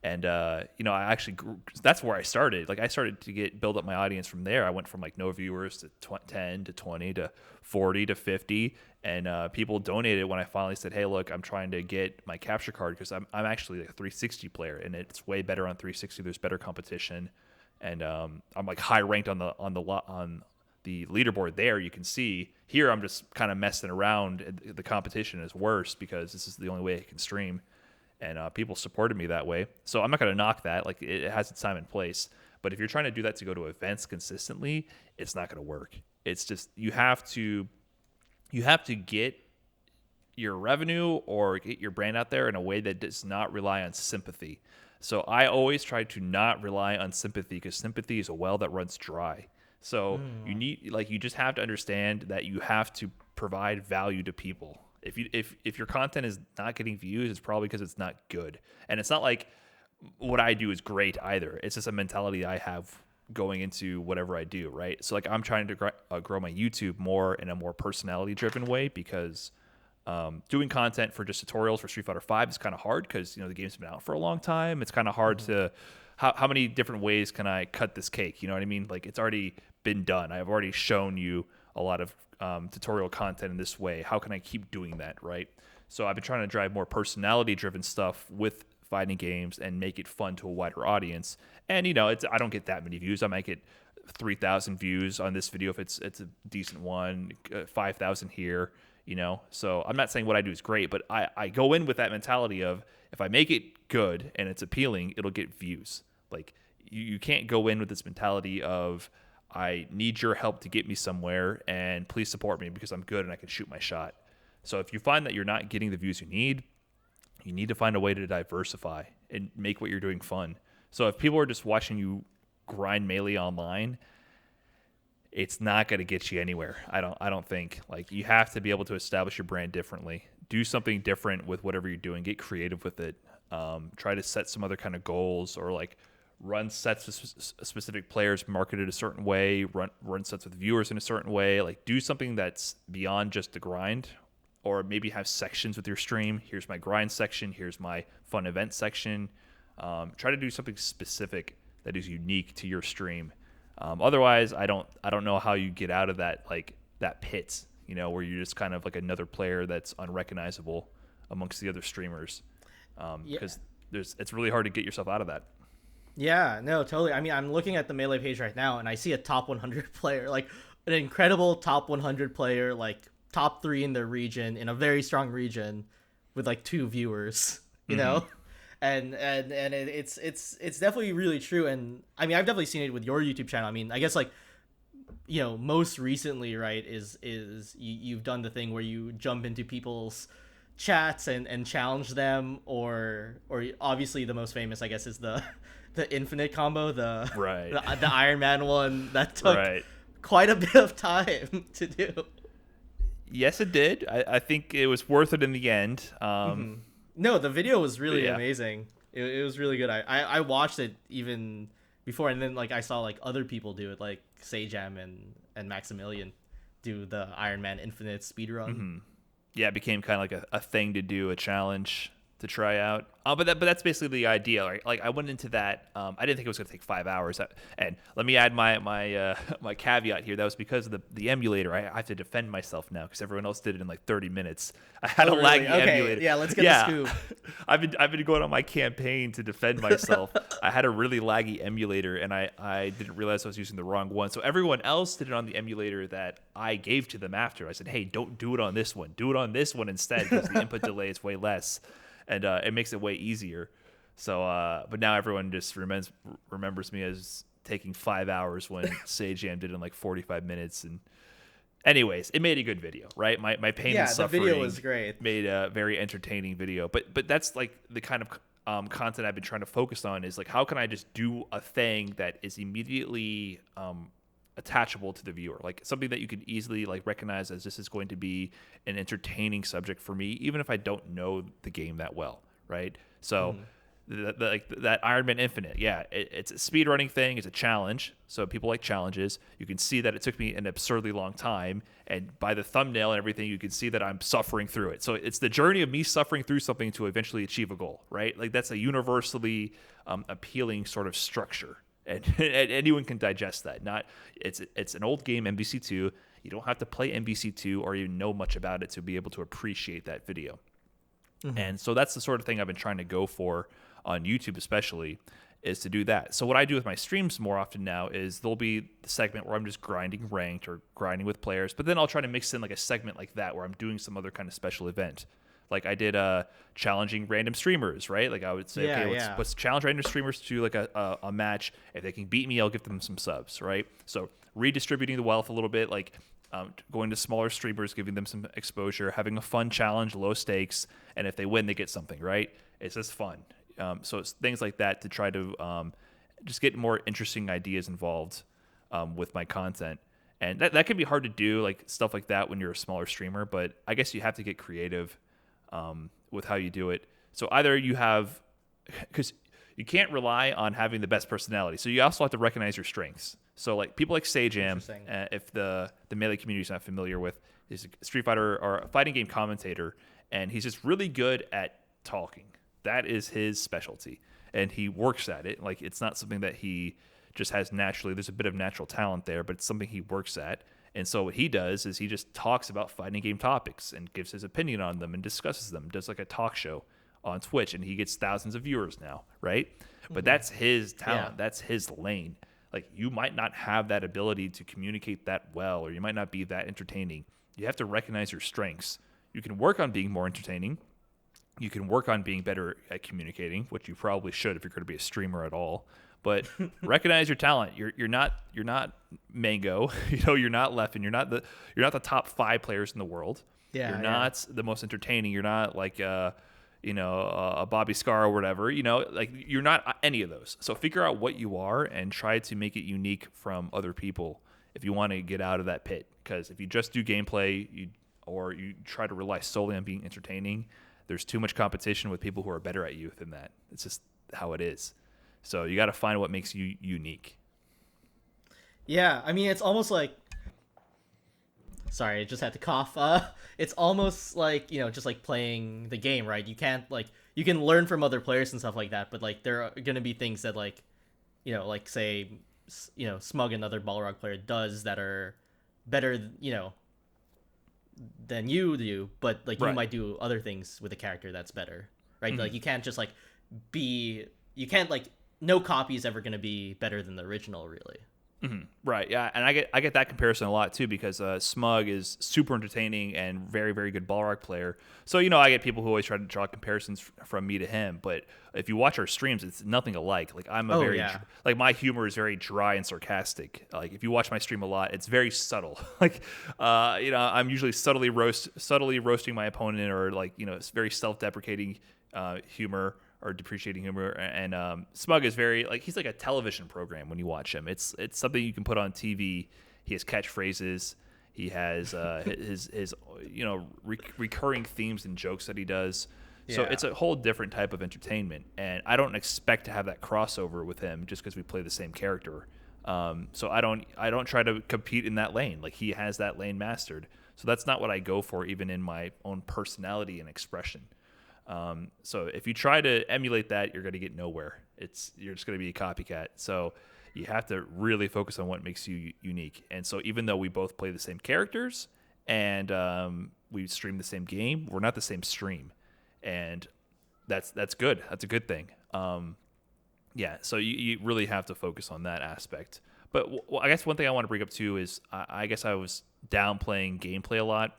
And I actually that's where I started. Like I started to build up my audience from there. I went from like no viewers to 10 to 20 to 40 to 50, and people donated when I finally said, "Hey, look, I'm trying to get my capture card because I'm actually like a 360 player, and it's way better on 360. There's better competition, and I'm like high ranked on the leaderboard there. You can see here I'm just kind of messing around. The competition is worse because this is the only way I can stream." And people supported me that way. So I'm not going to knock that. Like it has its time and place. But if you're trying to do that to go to events consistently, it's not going to work. It's just you have to get your revenue or get your brand out there in a way that does not rely on sympathy. So I always try to not rely on sympathy because sympathy is a well that runs dry. So you just have to understand that you have to provide value to people. If your content is not getting views, it's probably because it's not good. And it's not like what I do is great either. It's just a mentality I have going into whatever I do, right? So like I'm trying to grow my YouTube more in a more personality driven way because doing content for just tutorials for Street Fighter V is kind of hard because the game's been out for a long time. It's kind of hard to how many different ways can I cut this cake? You know what I mean? Like it's already been done. I've already shown you a lot of tutorial content in this way. How can I keep doing that, right? So I've been trying to drive more personality-driven stuff with fighting games and make it fun to a wider audience. And I don't get that many views. I might get 3,000 views on this video if it's a decent one, 5,000 here. So I'm not saying what I do is great, but I go in with that mentality of if I make it good and it's appealing, it'll get views. Like you can't go in with this mentality of I need your help to get me somewhere and please support me because I'm good and I can shoot my shot. So if you find that you're not getting the views you need to find a way to diversify and make what you're doing fun. So if people are just watching you grind Melee online, it's not going to get you anywhere. I don't think. Like you have to be able to establish your brand differently. Do something different with whatever you're doing. Get creative with it. Try to set some other kind of goals or like run sets with specific players marketed a certain way, run sets with viewers in a certain way, like do something that's beyond just the grind, or maybe have sections with your stream. Here's my grind section. Here's my fun event section. Try to do something specific that is unique to your stream. Otherwise, I don't know how you get out of that, like that pit, where you're just kind of like another player that's unrecognizable amongst the other streamers. Because it's really hard to get yourself out of that. Yeah, no, totally. I mean, I'm looking at the Melee page right now, and I see a top 100 player, like an incredible top 100 player, like top 3 in their region, in a very strong region, with like 2 viewers, you know, and it's definitely really true. And I mean, I've definitely seen it with your YouTube channel. I mean, I guess like most recently, right, is you've done the thing where you jump into people's chats and challenge them, or obviously the most famous, I guess, is the infinite combo, the Iron Man one that took quite a bit of time to do. Yes, it did. I think it was worth it in the end. No, the video was really amazing. It was really good. I watched it even before, and then like I saw like other people do it, like Sajam and Maximilian do the Iron Man Infinite speedrun. Yeah, it became kind of like a thing to do, a challenge to try out. But that's basically the idea. Right? Like I went into that. I didn't think it was going to take 5 hours. And let me add my my caveat here. That was because of the emulator. I have to defend myself now because everyone else did it in like 30 minutes. I had a laggy emulator. Yeah, let's get the scoop. I've been going on my campaign to defend myself. I had a really laggy emulator, and I didn't realize I was using the wrong one. So everyone else did it on the emulator that I gave to them after. I said, hey, don't do it on this one. Do it on this one instead because the input delay is way less. And it makes it way easier. So, but now everyone just remembers me as taking 5 hours when Sajam did it in like 45 minutes. And anyways, it made a good video, right? My pain and suffering. The video was great. Made a very entertaining video. But that's like the kind of content I've been trying to focus on is like how can I just do a thing that is immediately attachable to the viewer, like something that you can easily like recognize as this is going to be an entertaining subject for me, even if I don't know the game that well, right? So like that Iron Man Infinite. Yeah, it's a speed running thing. It's a challenge. So people like challenges. You can see that it took me an absurdly long time. And by the thumbnail and everything, you can see that I'm suffering through it. So it's the journey of me suffering through something to eventually achieve a goal, right? Like that's a universally appealing sort of structure. And, and anyone can digest that. Not it's an old game, MVC2. You don't have to play MVC2 or even know much about it to be able to appreciate that video. And so that's the sort of thing I've been trying to go for on YouTube, especially, is to do that. So what I do with my streams more often now is there'll be the segment where I'm just grinding ranked or grinding with players, but then I'll try to mix in like a segment like that where I'm doing some other kind of special event. Like I did challenging random streamers, right? Like I would say, let's challenge random streamers to like a match. If they can beat me, I'll give them some subs, right? So redistributing the wealth a little bit, like going to smaller streamers, giving them some exposure, having a fun challenge, low stakes, and if they win, they get something, right? It's just fun. So it's things like that to try to just get more interesting ideas involved with my content. And that can be hard to do, like stuff like that when you're a smaller streamer, but I guess you have to get creative with how you do it. So either you have, because you can't rely on having the best personality, so you also have to recognize your strengths. So like people like Sajam, if the Melee community is not familiar with, he's a Street Fighter or a fighting game commentator, and he's just really good at talking. That is his specialty, and he works at it. Like it's not something that he just has naturally. There's a bit of natural talent there, but it's something he works at. And so what he does is he just talks about fighting game topics and gives his opinion on them and discusses them. Does like a talk show on Twitch, and he gets thousands of viewers now, right? But that's his talent. That's his lane. Like you might not have that ability to communicate that well, or you might not be that entertaining. You have to recognize your strengths. You can work on being more entertaining. You can work on being better at communicating, which you probably should if you're going to be a streamer at all. But recognize your talent. You're not Mango. You're not Leffen. You're not the top 5 players in the world. You're not the most entertaining. You're not like a Bobby Scar or whatever. Like you're not any of those. So figure out what you are and try to make it unique from other people if you want to get out of that pit. Because if you just do gameplay, or you try to rely solely on being entertaining, there's too much competition with people who are better at you than that. It's just how it is. So you got to find what makes you unique. Yeah, I mean, it's almost like... Sorry, I just had to cough. It's almost like, just like playing the game, right? You can't, like... You can learn from other players and stuff like that, but, like, there are going to be things that, like, like, say, Smug, another Balrog player, does that are better, than you do, but, like, you might do other things with a character that's better, right? Like, you can't just, like, you can't, like... No copy is ever going to be better than the original, really. Right, yeah, and I get that comparison a lot too, because Smug is super entertaining and very, very good Balrog player. So I get people who always try to draw comparisons from me to him. But if you watch our streams, it's nothing alike. Like I'm like my humor is very dry and sarcastic. Like if you watch my stream a lot, it's very subtle. Like I'm usually subtly roasting my opponent, or like it's very self-deprecating humor. Or depreciating humor, and Smug is very he's like a television program when you watch him. It's something you can put on TV. He has catchphrases. He has his recurring themes and jokes that he does. So it's a whole different type of entertainment, and I don't expect to have that crossover with him just because we play the same character. So I don't try to compete in that lane. Like he has that lane mastered. So that's not what I go for, even in my own personality and expression. So if you try to emulate that, you're going to get nowhere. You're just going to be a copycat. So you have to really focus on what makes you unique. And so even though we both play the same characters and we stream the same game, we're not the same stream. And that's good. That's a good thing. So you really have to focus on that aspect. But I guess one thing I want to bring up too is I guess I was downplaying gameplay a lot.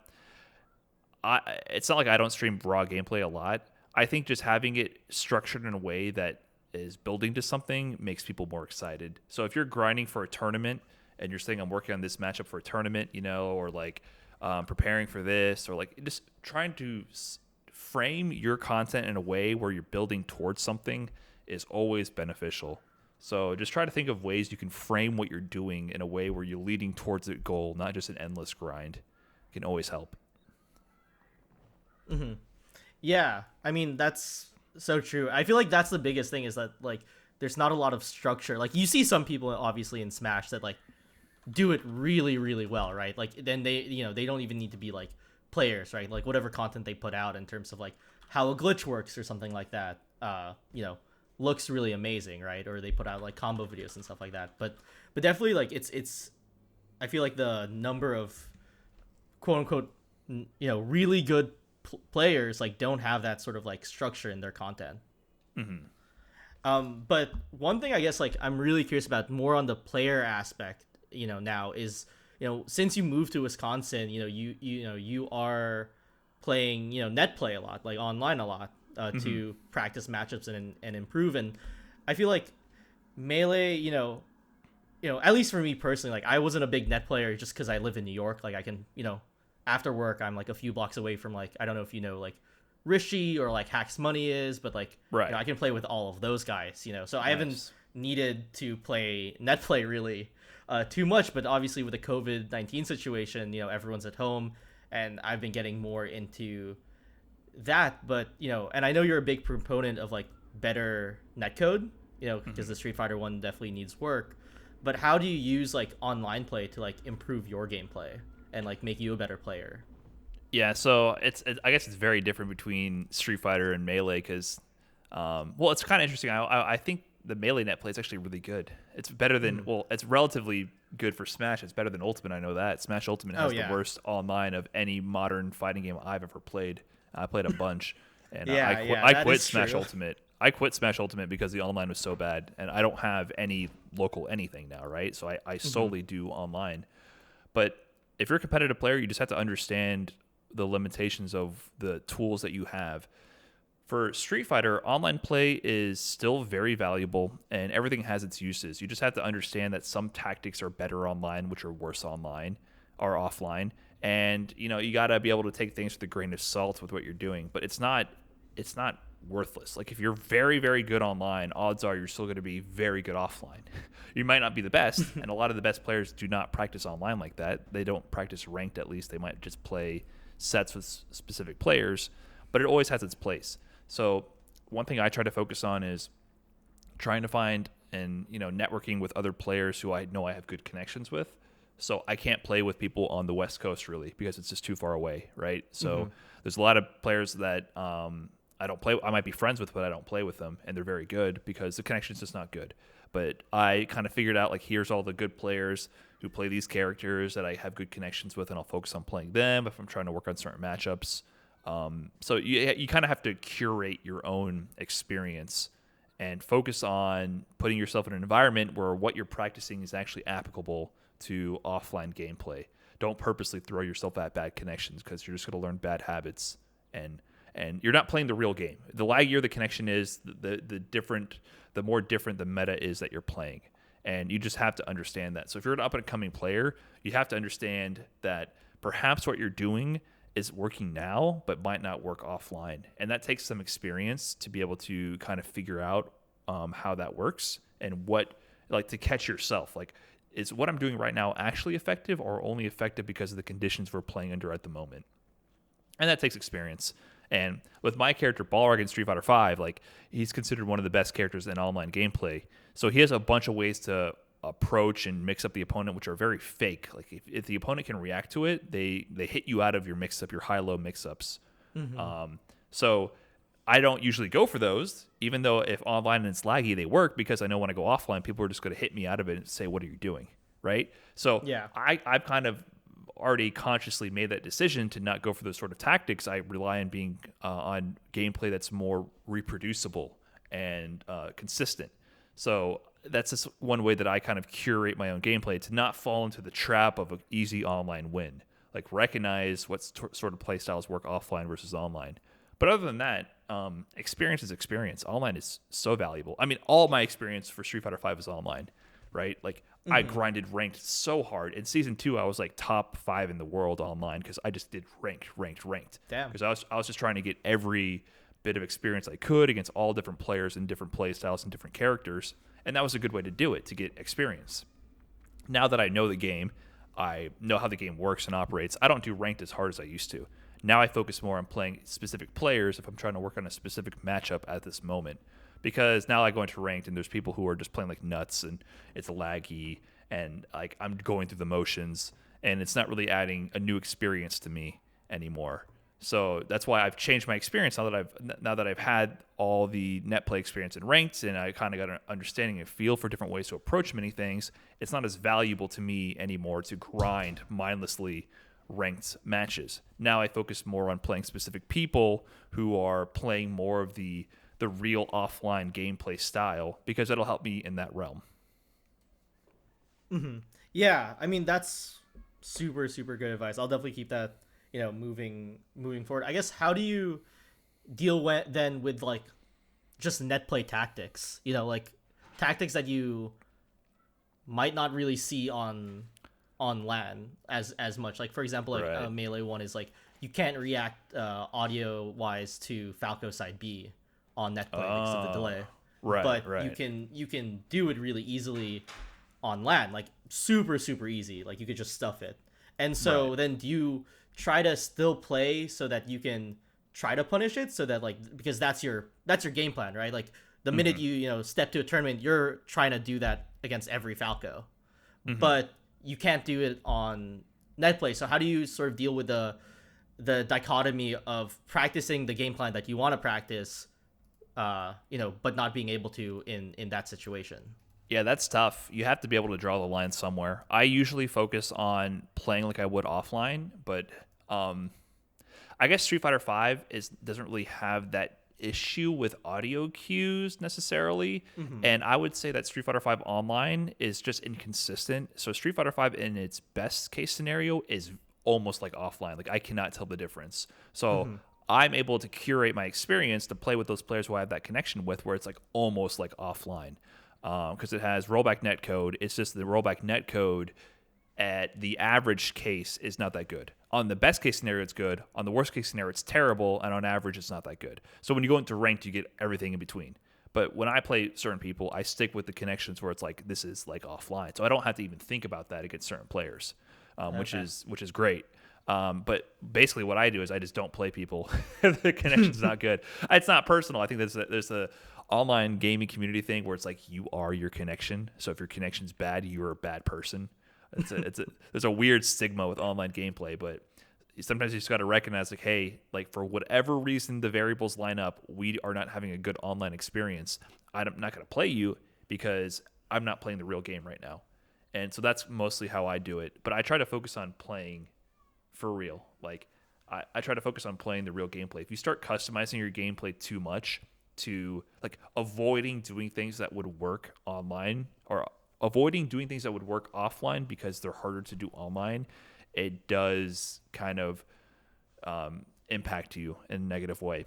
It's not like I don't stream raw gameplay a lot. I think just having it structured in a way that is building to something makes people more excited. So if you're grinding for a tournament and you're saying I'm working on this matchup for a tournament, or like preparing for this, or like just trying to frame your content in a way where you're building towards something is always beneficial. So just try to think of ways you can frame what you're doing in a way where you're leading towards a goal, not just an endless grind. It can always help. Yeah, I mean that's So true. I feel like that's the biggest thing is that like there's not a lot of structure. Like you see some people obviously in Smash that like do it really really well, right? Like then they they don't even need to be like players, right? Like whatever content they put out in terms of like how a glitch works or something like that, looks really amazing, right? Or they put out like combo videos and stuff like that. But definitely like it's I feel like the number of quote unquote really good players like don't have that sort of like structure in their content. Mm-hmm. But one thing I guess like I'm really curious about more on the player aspect, now is since you moved to Wisconsin, you are playing net play a lot, like online a lot, to practice matchups and improve. And I feel like Melee, at least for me personally, like I wasn't a big net player just because I live in New York. Like I can after work I'm like a few blocks away from like I don't know if like Rishi or like Hacks Money is, but like Right. I can play with all of those guys, so I haven't Nice. needed to play net play really too much. But obviously with the COVID-19 situation, everyone's at home, and I've been getting more into that. But and I know you're a big proponent of like better netcode, because the Street Fighter one definitely needs work. But how do you use like online play to like improve your gameplay and like make you a better player? Yeah, so I guess it's very different between Street Fighter and Melee because, well, it's kind of interesting. I think the Melee net play is actually really good. It's better than well, it's relatively good for Smash. It's better than Ultimate. I know that Smash Ultimate has the worst online of any modern fighting game I've ever played. I played a bunch, and I quit Smash true. Ultimate. I quit Smash Ultimate because the online was so bad, and I don't have any local anything now, right? So I solely do online. But if you're a competitive player, you just have to understand the limitations of the tools that you have. For Street Fighter, online play is still very valuable and everything has its uses. You just have to understand that some tactics are better online, which are worse online or offline. And you got to be able to take things with a grain of salt with what you're doing, but it's not worthless. Like if you're very very good online, odds are you're still going to be very good offline. You might not be the best, and a lot of the best players do not practice online like that. They don't practice ranked, at least. They might just play sets with specific players, but it always has its place. So one thing I try to focus on is trying to find and networking with other players who I know I have good connections with. So I can't play with people on the West Coast really because it's just too far away, right? So there's a lot of players that I don't play. I might be friends with, but I don't play with them, and they're very good because the connection's just not good. But I kind of figured out like here's all the good players who play these characters that I have good connections with, and I'll focus on playing them if I'm trying to work on certain matchups. So you kind of have to curate your own experience and focus on putting yourself in an environment where what you're practicing is actually applicable to offline gameplay. Don't purposely throw yourself at bad connections because you're just going to learn bad habits and you're not playing the real game. The laggier the connection is, the more different the meta is that you're playing. And you just have to understand that. So if you're an up-and-coming player, you have to understand that perhaps what you're doing is working now, but might not work offline. And that takes some experience to be able to kind of figure out how that works and to catch yourself. Like, is what I'm doing right now actually effective or only effective because of the conditions we're playing under at the moment? And that takes experience. And with my character Balrog in Street Fighter V, like he's considered one of the best characters in online gameplay. So he has a bunch of ways to approach and mix up the opponent, which are very fake. Like if the opponent can react to it, they hit you out of your mix-up, your high-low mix-ups. So I don't usually go for those, even though if online and it's laggy, they work because I know when I go offline, people are just going to hit me out of it and say, "What are you doing?" Right? So Yeah. I've kind of already consciously made that decision to not go for those sort of tactics. I rely on being on gameplay that's more reproducible and consistent. So that's just one way that I kind of curate my own gameplay to not fall into the trap of an easy online win. Like recognize what sort of play styles work offline versus online. But other than that, experience is experience. Online is so valuable. I mean, all my experience for Street Fighter V is online, right? Like I grinded ranked so hard. In season 2, I was like top 5 in the world online because I just did ranked. Damn. Because I was just trying to get every bit of experience I could against all different players and different play styles and different characters. And that was a good way to do it, to get experience. Now that I know the game, I know how the game works and operates, I don't do ranked as hard as I used to. Now I focus more on playing specific players if I'm trying to work on a specific matchup at this moment. Because now I go into ranked and there's people who are just playing like nuts and it's laggy and like I'm going through the motions and it's not really adding a new experience to me anymore. So that's why I've changed my experience now that I've had all the net play experience in ranked and I kind of got an understanding and feel for different ways to approach many things. It's not as valuable to me anymore to grind mindlessly ranked matches. Now I focus more on playing specific people who are playing more of the real offline gameplay style because it'll help me in that realm. Yeah, I mean that's super super good advice. I'll definitely keep that, moving forward. I guess how do you deal with like just net play tactics? Like tactics that you might not really see on LAN as much. Like for example, like Right. a melee one is like you can't react audio wise to Falco side B on net play because of the Oh, delay, right, but right. you can do it really easily on LAN, like super super easy. Like you could just stuff it. And Right. so then do you try to still play so that you can try to punish it so that like because that's your game plan, right? Like the minute Mhm. you step to a tournament, you're trying to do that against every Falco, Mhm. but you can't do it on net play. So how do you sort of deal with the dichotomy of practicing the game plan that you want to practice, but not being able to in that situation? Yeah, that's tough. You have to be able to draw the line somewhere. I usually focus on playing like I would offline, but um, I guess Street Fighter Five is doesn't really have that issue with audio cues necessarily. Mm-hmm. And I would say that Street Fighter Five online is just inconsistent. So Street Fighter Five in its best case scenario is almost like offline. Like I cannot tell the difference. So Mm-hmm. I'm able to curate my experience to play with those players who I have that connection with, where it's like almost like offline because it has rollback netcode. It's just the rollback netcode at the average case is not that good. On the best case scenario, it's good. On the worst case scenario, it's terrible. And on average, it's not that good. So when you go into ranked, you get everything in between. But when I play certain people, I stick with the connections where it's like this is like offline, so I don't have to even think about that against certain players, Okay. which is great. But basically, what I do is I just don't play people if the connection's not good. It's not personal. I think there's a online gaming community thing where it's like you are your connection. So if your connection's bad, you're a bad person. There's a weird stigma with online gameplay, but sometimes you just got to recognize like, hey, like for whatever reason the variables line up, we are not having a good online experience. I'm not going to play you because I'm not playing the real game right now. And so that's mostly how I do it. But I try to focus on playing for real. Like I try to focus on playing the real gameplay. If you start customizing your gameplay too much to like avoiding doing things that would work online or avoiding doing things that would work offline because they're harder to do online, it does kind of impact you in a negative way.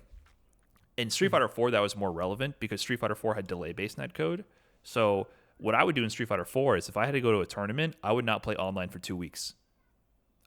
In Street Mm-hmm. Fighter 4, that was more relevant because Street Fighter 4 had delay based netcode. So what I would do in Street Fighter 4 is if I had to go to a tournament, I would not play online for 2 weeks.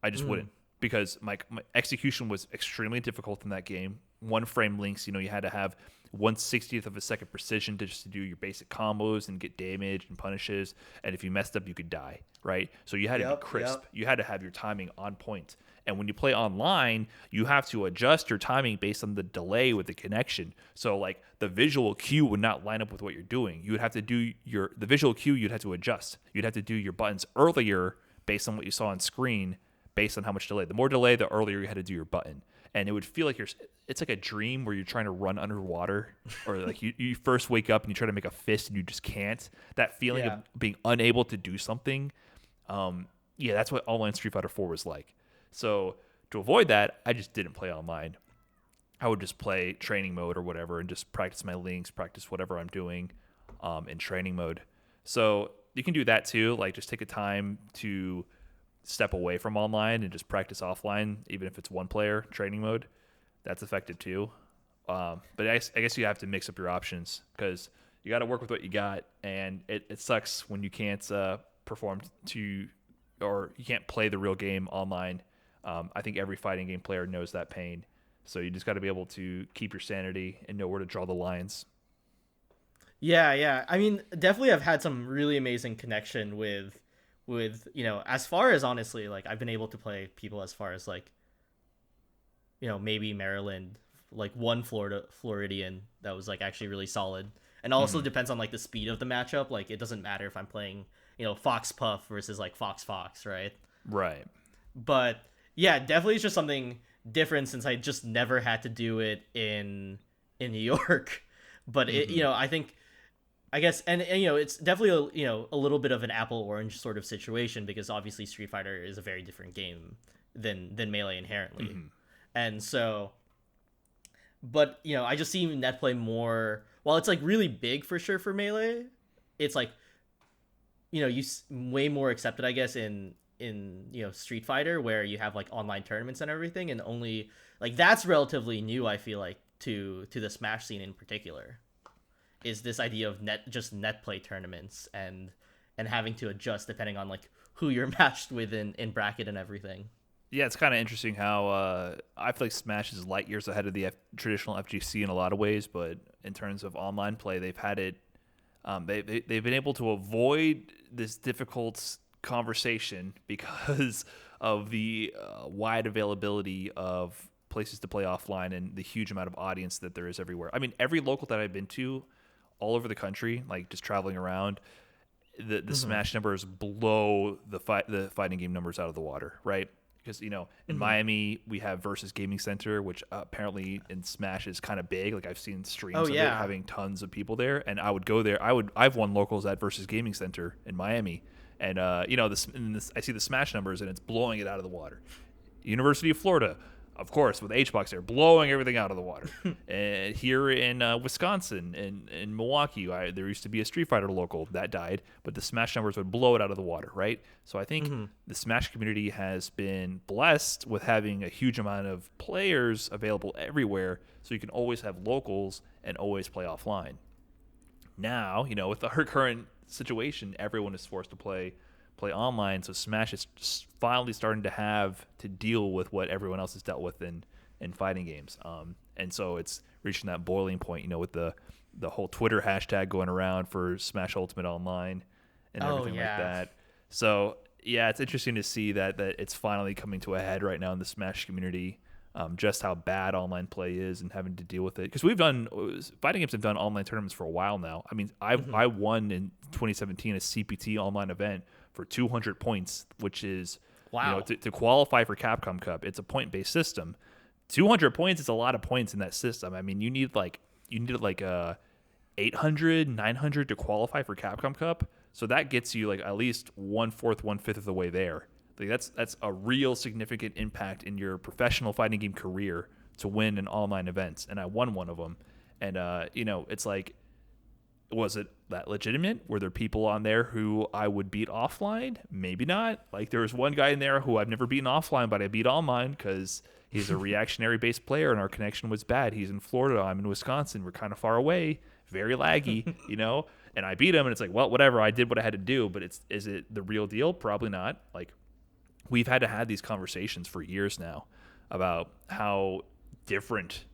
I just Mm. wouldn't because my execution was extremely difficult in that game. One frame links, you had to have 1/60th of a second precision to just to do your basic combos and get damage and punishes. And if you messed up, you could die, right? So you had to be Yep. crisp. Yep. You had to have your timing on point. And when you play online, you have to adjust your timing based on the delay with the connection. So like the visual cue would not line up with what you're doing. You would have to do the visual cue. You'd have to adjust. You'd have to do your buttons earlier based on what you saw on screen based on how much delay. The more delay, the earlier you had to do your button. And it would feel like it's like a dream where you're trying to run underwater or like you first wake up and you try to make a fist and you just can't. That feeling of Yeah. being unable to do something. Yeah, that's what online Street Fighter 4 was like. So to avoid that, I just didn't play online. I would just play training mode or whatever and just practice my links, practice whatever I'm doing in training mode. So you can do that too. Like just take a time to step away from online and just practice offline, even if it's one player training mode. That's effective too. But I guess you have to mix up your options because you got to work with what you got, and it sucks when you can't perform to or you can't play the real game online. I think every fighting game player knows that pain. So you just got to be able to keep your sanity and know where to draw the lines. Yeah, yeah. I mean, definitely I've had some really amazing connection with, as far as honestly, like I've been able to play people as far as like maybe Maryland, like one Floridian that was like actually really solid. And also depends on like the speed of the matchup. Like it doesn't matter if I'm playing, Fox Puff versus like Fox Fox, right? Right. But yeah, definitely it's just something different since I just never had to do it in New York. But it, I think I guess, and it's definitely a little bit of an apple orange sort of situation because obviously Street Fighter is a very different game than Melee inherently, and so, but I just see net play more. While it's like really big for sure for Melee, it's like way more accepted, I guess, in Street Fighter where you have like online tournaments and everything, and only like that's relatively new. I feel like to the Smash scene in particular is this idea of net play tournaments and having to adjust depending on like who you're matched with in bracket and everything. Yeah, it's kind of interesting how I feel like Smash is light years ahead of the traditional FGC in a lot of ways, but in terms of online play, they've had it. They've been able to avoid this difficult conversation because of the wide availability of places to play offline and the huge amount of audience that there is everywhere. I mean, every local that I've been to all over the country, like just traveling around, the Smash numbers blow the fighting game numbers out of the water, right? Because in Miami we have Versus Gaming Center, which apparently in Smash is kind of big. Like I've seen streams of it having tons of people there, and I would go there. I've won locals at Versus Gaming Center in Miami, and I see the Smash numbers and it's blowing it out of the water. University of Florida, of course, with HBox, they're blowing everything out of the water. And here in Wisconsin, in Milwaukee, there used to be a Street Fighter local that died, but the Smash numbers would blow it out of the water, right? So I think the Smash community has been blessed with having a huge amount of players available everywhere, so you can always have locals and always play offline. Now, with our current situation, everyone is forced to play online, so Smash is just finally starting to have to deal with what everyone else has dealt with in fighting games, and so it's reaching that boiling point, with the whole Twitter hashtag going around for Smash Ultimate Online and everything like that. So yeah, it's interesting to see that it's finally coming to a head right now in the Smash community, just how bad online play is and having to deal with it. Because fighting games have done online tournaments for a while now. I mean, I won in 2017 a CPT online event for 200 points, which is to qualify for Capcom Cup. It's a point-based system. 200 points is a lot of points in that system. I mean, you need like 800, 900 to qualify for Capcom Cup. So that gets you like at least 1/4, 1/5 of the way there. Like that's a real significant impact in your professional fighting game career to win an online event. And I won one of them. And it's like, was it that legitimate? Were there people on there who I would beat offline? Maybe not. Like there was one guy in there who I've never beaten offline, but I beat online because he's a reactionary based player and our connection was bad. He's in Florida. I'm in Wisconsin. We're kind of far away, very laggy, and I beat him and it's like, well, whatever. I did what I had to do, but is it the real deal? Probably not. Like we've had to have these conversations for years now about how different,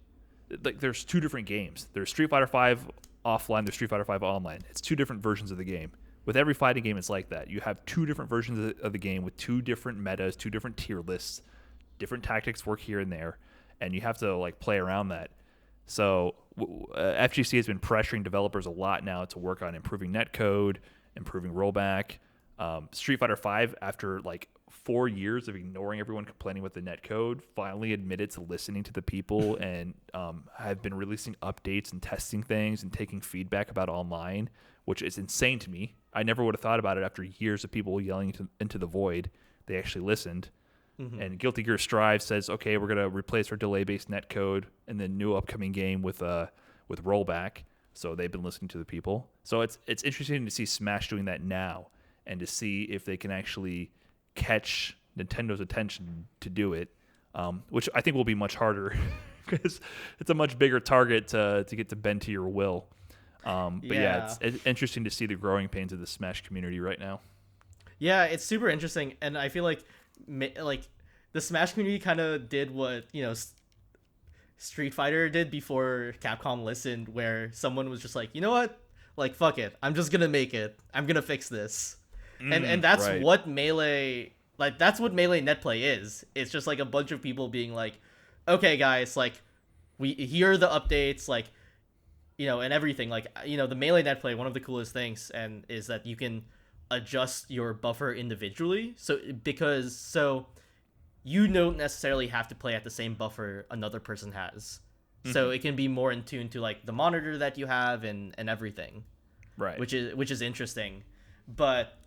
like there's two different games. There's Street Fighter V offline, there's Street Fighter V online. It's two different versions of the game. With every fighting game, it's like that. You have two different versions of the game with two different metas, two different tier lists, different tactics work here and there, and you have to like play around that. So FGC has been pressuring developers a lot now to work on improving netcode, improving rollback. Street Fighter V, after like 4 years of ignoring everyone complaining with the netcode, finally admitted to listening to the people and have been releasing updates and testing things and taking feedback about online, which is insane to me. I never would have thought about it after years of people yelling into the void. They actually listened. And Guilty Gear Strive says, okay, we're going to replace our delay-based netcode in the new upcoming game with rollback. So they've been listening to the people. So it's interesting to see Smash doing that now and to see if they can actually catch Nintendo's attention to do it, which I think will be much harder because it's a much bigger target to get to bend to your will. But it's interesting to see the growing pains of the Smash community right now. Yeah, it's super interesting, and I feel like the Smash community kind of did what Street Fighter did before Capcom listened, where someone was just like, you know what, like fuck it, I'm just gonna make it, I'm gonna fix this. And that's what Melee, like that's what Melee netplay is. It's just like a bunch of people being like, okay, guys, like we here are the updates, like and everything. Like the melee net play. One of the coolest things and is that you can adjust your buffer individually. So you don't necessarily have to play at the same buffer another person has. So Hmm. it can be more in tune to like the monitor that you have and everything, Right. which is interesting. But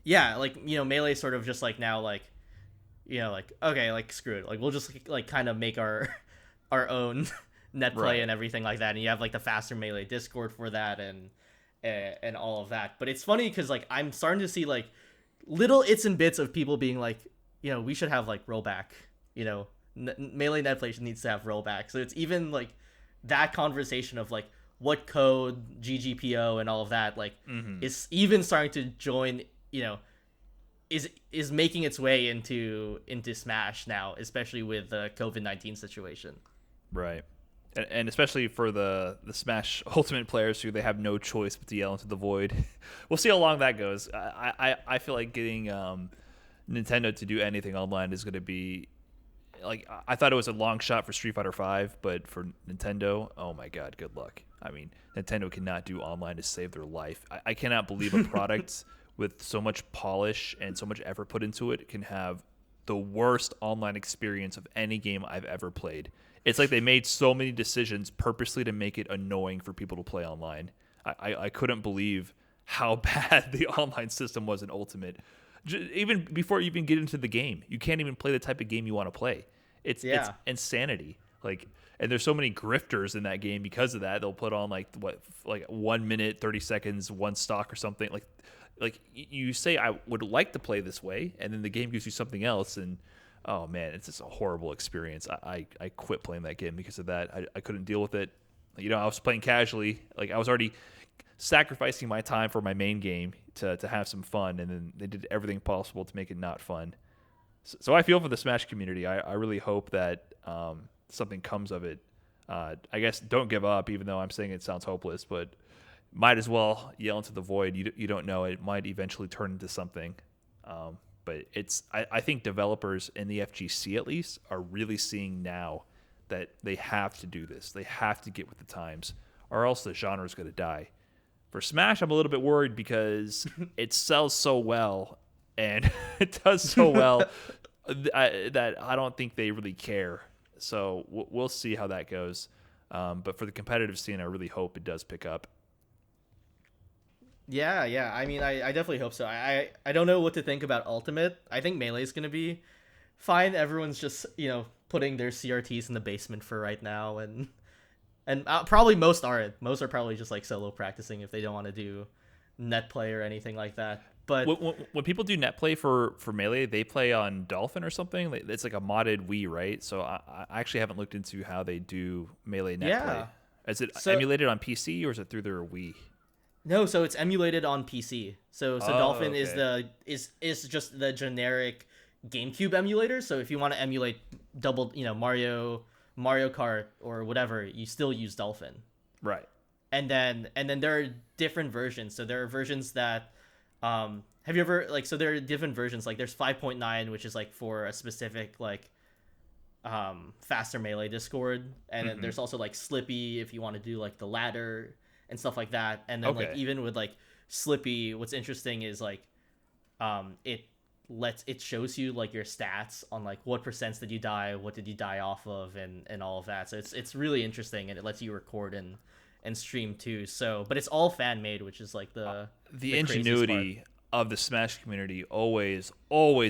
yeah, like melee sort of just like now like like okay, like screw it, like we'll just like kind of make our our own net play Right. and everything like that, and you have like the faster melee Discord for that and all of that. But it's funny because like I'm starting to see like little its and bits of people being like, we should have like rollback, melee net play needs to have rollback. So it's even like that conversation of like what code GGPO and all of that like Hmm. is even starting to join, is making its way into Smash now, especially with the COVID-19 situation. Right. And especially for the Smash Ultimate players who they have no choice but to yell into the void. We'll see how long that goes. I feel like getting Nintendo to do anything online is going to be like I thought it was a long shot for Street Fighter V, but for Nintendo, oh my god, good luck. I mean, Nintendo cannot do online to save their life. I cannot believe a product with so much polish and so much effort put into it can have the worst online experience of any game I've ever played. It's like they made so many decisions purposely to make it annoying for people to play online. I couldn't believe how bad the online system was in Ultimate. Even before you even get into the game, you can't even play the type of game you want to play. It's Yeah. insanity. Like, and there's so many grifters in that game because of that. They'll put on like 1 minute 30 seconds one stock or something. Like you say I would like to play this way, and then the game gives you something else, and oh man, it's just a horrible experience. I quit playing that game because of that. I couldn't deal with it. I was playing casually. Like I was already sacrificing my time for my main game to have some fun, and then they did everything possible to make it not fun. So I feel for the Smash community. I really hope that something comes of it. I guess don't give up, even though I'm saying it sounds hopeless, but might as well yell into the void. You don't know. It might eventually turn into something. But I think developers in the FGC at least are really seeing now that they have to do this. They have to get with the times, or else the genre is going to die. For Smash, I'm a little bit worried because it sells so well and it does so well that I don't think they really care. So we'll see how that goes. But for the competitive scene, I really hope it does pick up. Yeah, yeah. I mean, I definitely hope so. I don't know what to think about Ultimate. I think Melee is gonna be fine. Everyone's just putting their CRTs in the basement for right now, and probably most are probably just like solo practicing if they don't want to do net play or anything like that. But When people do net play for Melee, they play on Dolphin or something. It's like a modded Wii, right? So I actually haven't looked into how they do Melee net play. yeah, Is it so emulated on PC or is it through their Wii? no, so it's emulated on PC. So Oh, Dolphin is okay. is just the generic GameCube emulator. So if you want to emulate double, Mario Kart or whatever, you still use Dolphin. Right. And then there are different versions. So there are versions that have you ever like so there are different versions. Like there's 5.9, which is like for a specific like faster melee Discord, and then Hmm. there's also like Slippy if you want to do like the ladder and stuff like that. And then like Okay. even with like Slippy, what's interesting is like it shows you like your stats on like what percents did you die, what did you die off of, and all of that. So it's really interesting, and it lets you record and stream too. So but it's all fan made, which is like The the craziest part. ingenuity of the Smash community always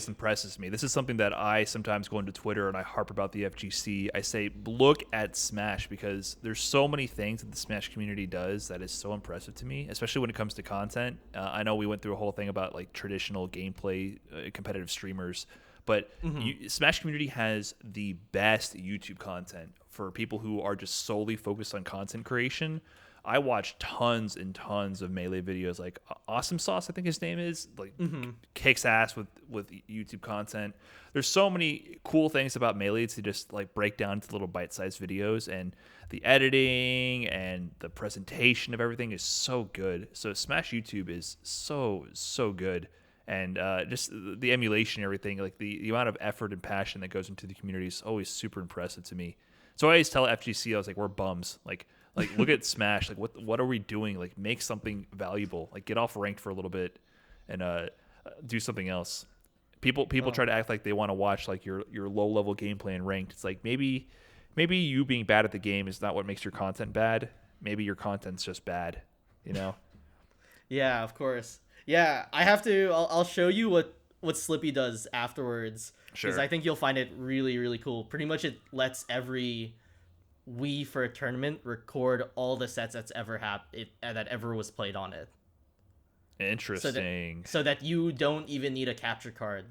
impresses me. This is something that I sometimes go into Twitter and I harp about the FGC. I say, look at Smash because there's so many things that the Smash community does that is so impressive to me, especially when it comes to content. I know we went through a whole thing about like traditional gameplay, competitive streamers, but Smash community has the best YouTube content for people who are just solely focused on content creation. I watch tons and tons of Melee videos, like Awesome Sauce, I think his name is, like kicks ass with YouTube content. There's so many cool things about Melee to just like break down into little bite-sized videos, and the editing and the presentation of everything is so good. So Smash YouTube is so good, and just the emulation and everything, like the amount of effort and passion that goes into the community is always super impressive to me. So I always tell FGC, I was like, we're bums. Like look at Smash. Like what are we doing? Like make something valuable. Like get off ranked for a little bit and do something else. People try to act like they want to watch like your low level gameplay and ranked. It's like maybe you being bad at the game is not what makes your content bad. Maybe your content's just bad, you know? Yeah, of course. Yeah, I have to. I'll show you what Slippy does afterwards because Sure. I think you'll find it really really cool. Pretty much, it lets every Wii for a tournament record all the sets that's ever that ever was played on it. Interesting. So that you don't even need a capture card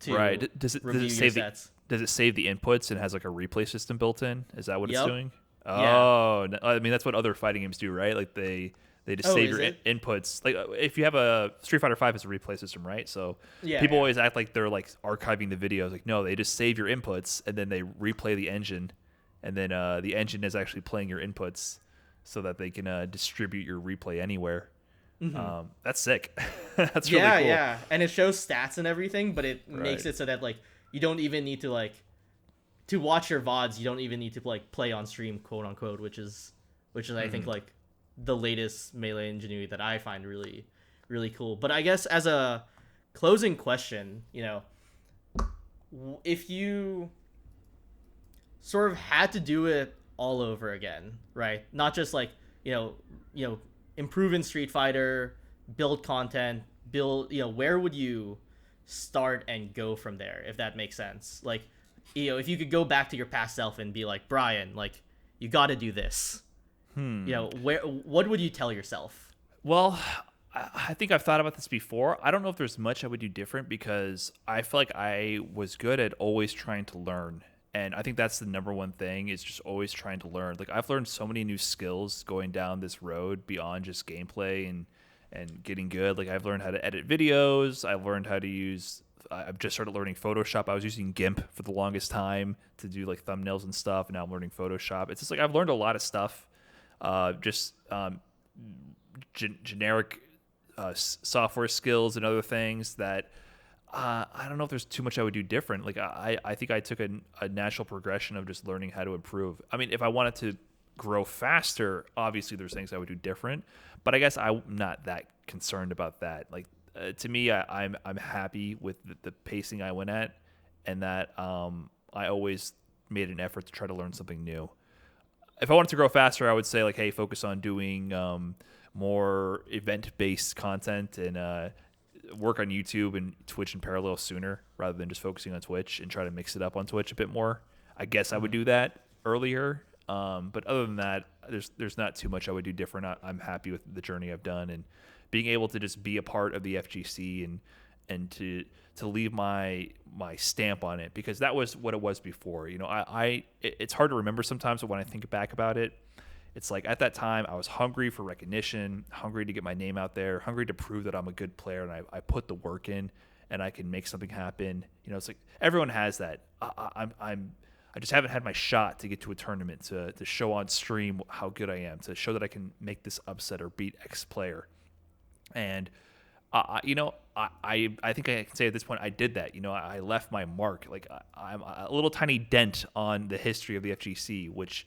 to Right. Does it review your save sets. does it save the inputs and has like a replay system built in? Is that what it's Yep. doing? Yeah. Oh, I mean that's what other fighting games do, right? Like they just Oh, save is your it? inputs. Like if you have a Street Fighter 5 has a replay system, right? So Yeah, people yeah. always act like they're like archiving the videos. Like no, they just save your inputs and then they replay the engine, and then the engine is actually playing your inputs so that they can distribute your replay anywhere. That's sick. That's really cool. Yeah, and it shows stats and everything, but it makes Right. it so that like you don't even need to like to watch your VODs. You don't even need to like play on stream, quote unquote, which is I think like the latest Melee ingenuity that I find really really cool. But I guess as a closing question, if you sort of had to do it all over again, right? Not just like improve in Street Fighter, build content, where would you start and go from there, if that makes sense? Like, if you could go back to your past self and be like, Brian, like, you got to do this. What would you tell yourself? Well, I think I've thought about this before. I don't know if there's much I would do different because I feel like I was good at always trying to learn. And I think that's the number one thing is just always trying to learn. Like I've learned so many new skills going down this road beyond just gameplay and getting good. Like I've learned how to edit videos. I've learned how to I've just started learning Photoshop. I was using GIMP for the longest time to do like thumbnails and stuff. And now I'm learning Photoshop. It's just like I've learned a lot of stuff. Generic software skills and other things that I don't know if there's too much I would do different. Like I think I took a natural progression of just learning how to improve. I mean, if I wanted to grow faster, obviously there's things I would do different, but I guess I'm not that concerned about that. Like to me, I'm happy with the pacing I went at, and that I always made an effort to try to learn something new. If I wanted to grow faster, I would say like, hey, focus on doing more event-based content and work on YouTube and Twitch in parallel sooner rather than just focusing on Twitch, and try to mix it up on Twitch a bit more. I guess I would do that earlier. But other than that, there's not too much I would do different. I'm happy with the journey I've done and being able to just be a part of the FGC and to leave my stamp on it, because that was what it was before. It's hard to remember sometimes, but when I think back about it, it's like at that time I was hungry for recognition, hungry to get my name out there, hungry to prove that I'm a good player and I put the work in and I can make something happen. It's like everyone has that. I just haven't had my shot to get to a tournament to show on stream how good I am, to show that I can make this upset or beat X player. And I think I can say at this point I did that. I left my mark. Like I'm a little tiny dent on the history of the FGC, which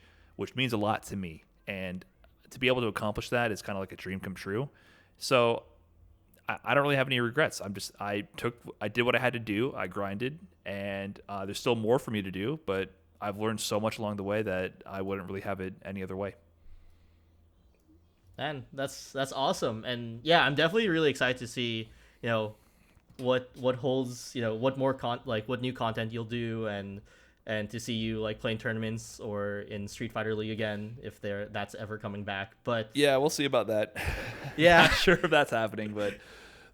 means a lot to me. And to be able to accomplish that is kind of like a dream come true. So I don't really have any regrets. I did what I had to do. I grinded, and there's still more for me to do, but I've learned so much along the way that I wouldn't really have it any other way. Man, that's awesome. And yeah, I'm definitely really excited to see, what holds, what more what new content you'll do, and to see you like playing tournaments or in Street Fighter League again, if that's ever coming back. But Yeah, we'll see about that. Yeah. Not sure if that's happening, but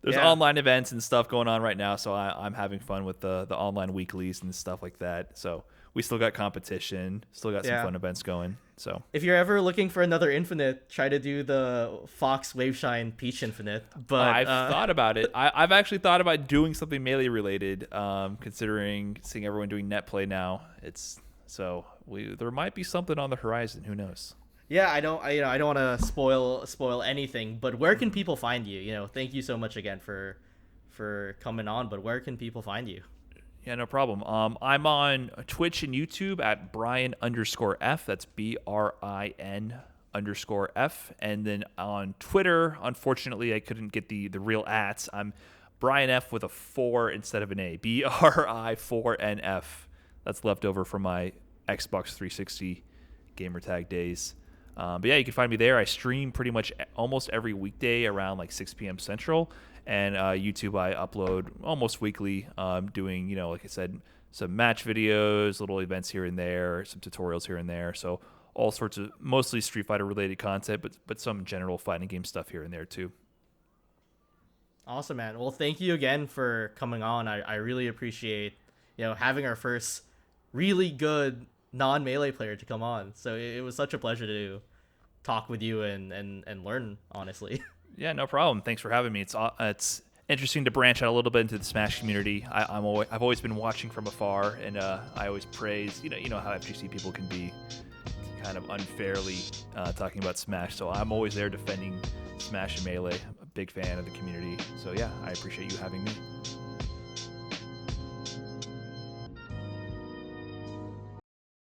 there's Yeah. online events and stuff going on right now, so I'm having fun with the online weeklies and stuff like that. So we still got competition, still got some Yeah. fun events going. So if you're ever looking for another Infinite, try to do the Fox Waveshine Peach Infinite. But I've thought about it. I've actually thought about doing something Melee related, considering seeing everyone doing net play now. There might be something on the horizon. Who knows? yeah, I don't want to spoil anything. But where can people find you? Thank you so much again for for coming on. But where can people find you? Yeah, no problem. I'm on Twitch and YouTube at Brian_F. That's BRIN_F. And then on Twitter, unfortunately, I couldn't get the real ats. I'm Brian F with a 4 instead of an A. BRI4NF. That's left over from my Xbox 360 gamertag days. But yeah, you can find me there. I stream pretty much almost every weekday around like 6 p.m. Central. And YouTube, I upload almost weekly, doing, like I said, some match videos, little events here and there, some tutorials here and there. So all sorts of mostly Street Fighter related content, but some general fighting game stuff here and there too. Awesome, man. Well, thank you again for coming on. I really appreciate, having our first really good non-melee player to come on. So it was such a pleasure to talk with you and learn, honestly. Yeah, no problem. Thanks for having me. It's interesting to branch out a little bit into the Smash community. I've always been watching from afar, and I always praise how FGC people can be kind of unfairly talking about Smash. So I'm always there defending Smash and Melee. I'm a big fan of the community. So yeah, I appreciate you having me.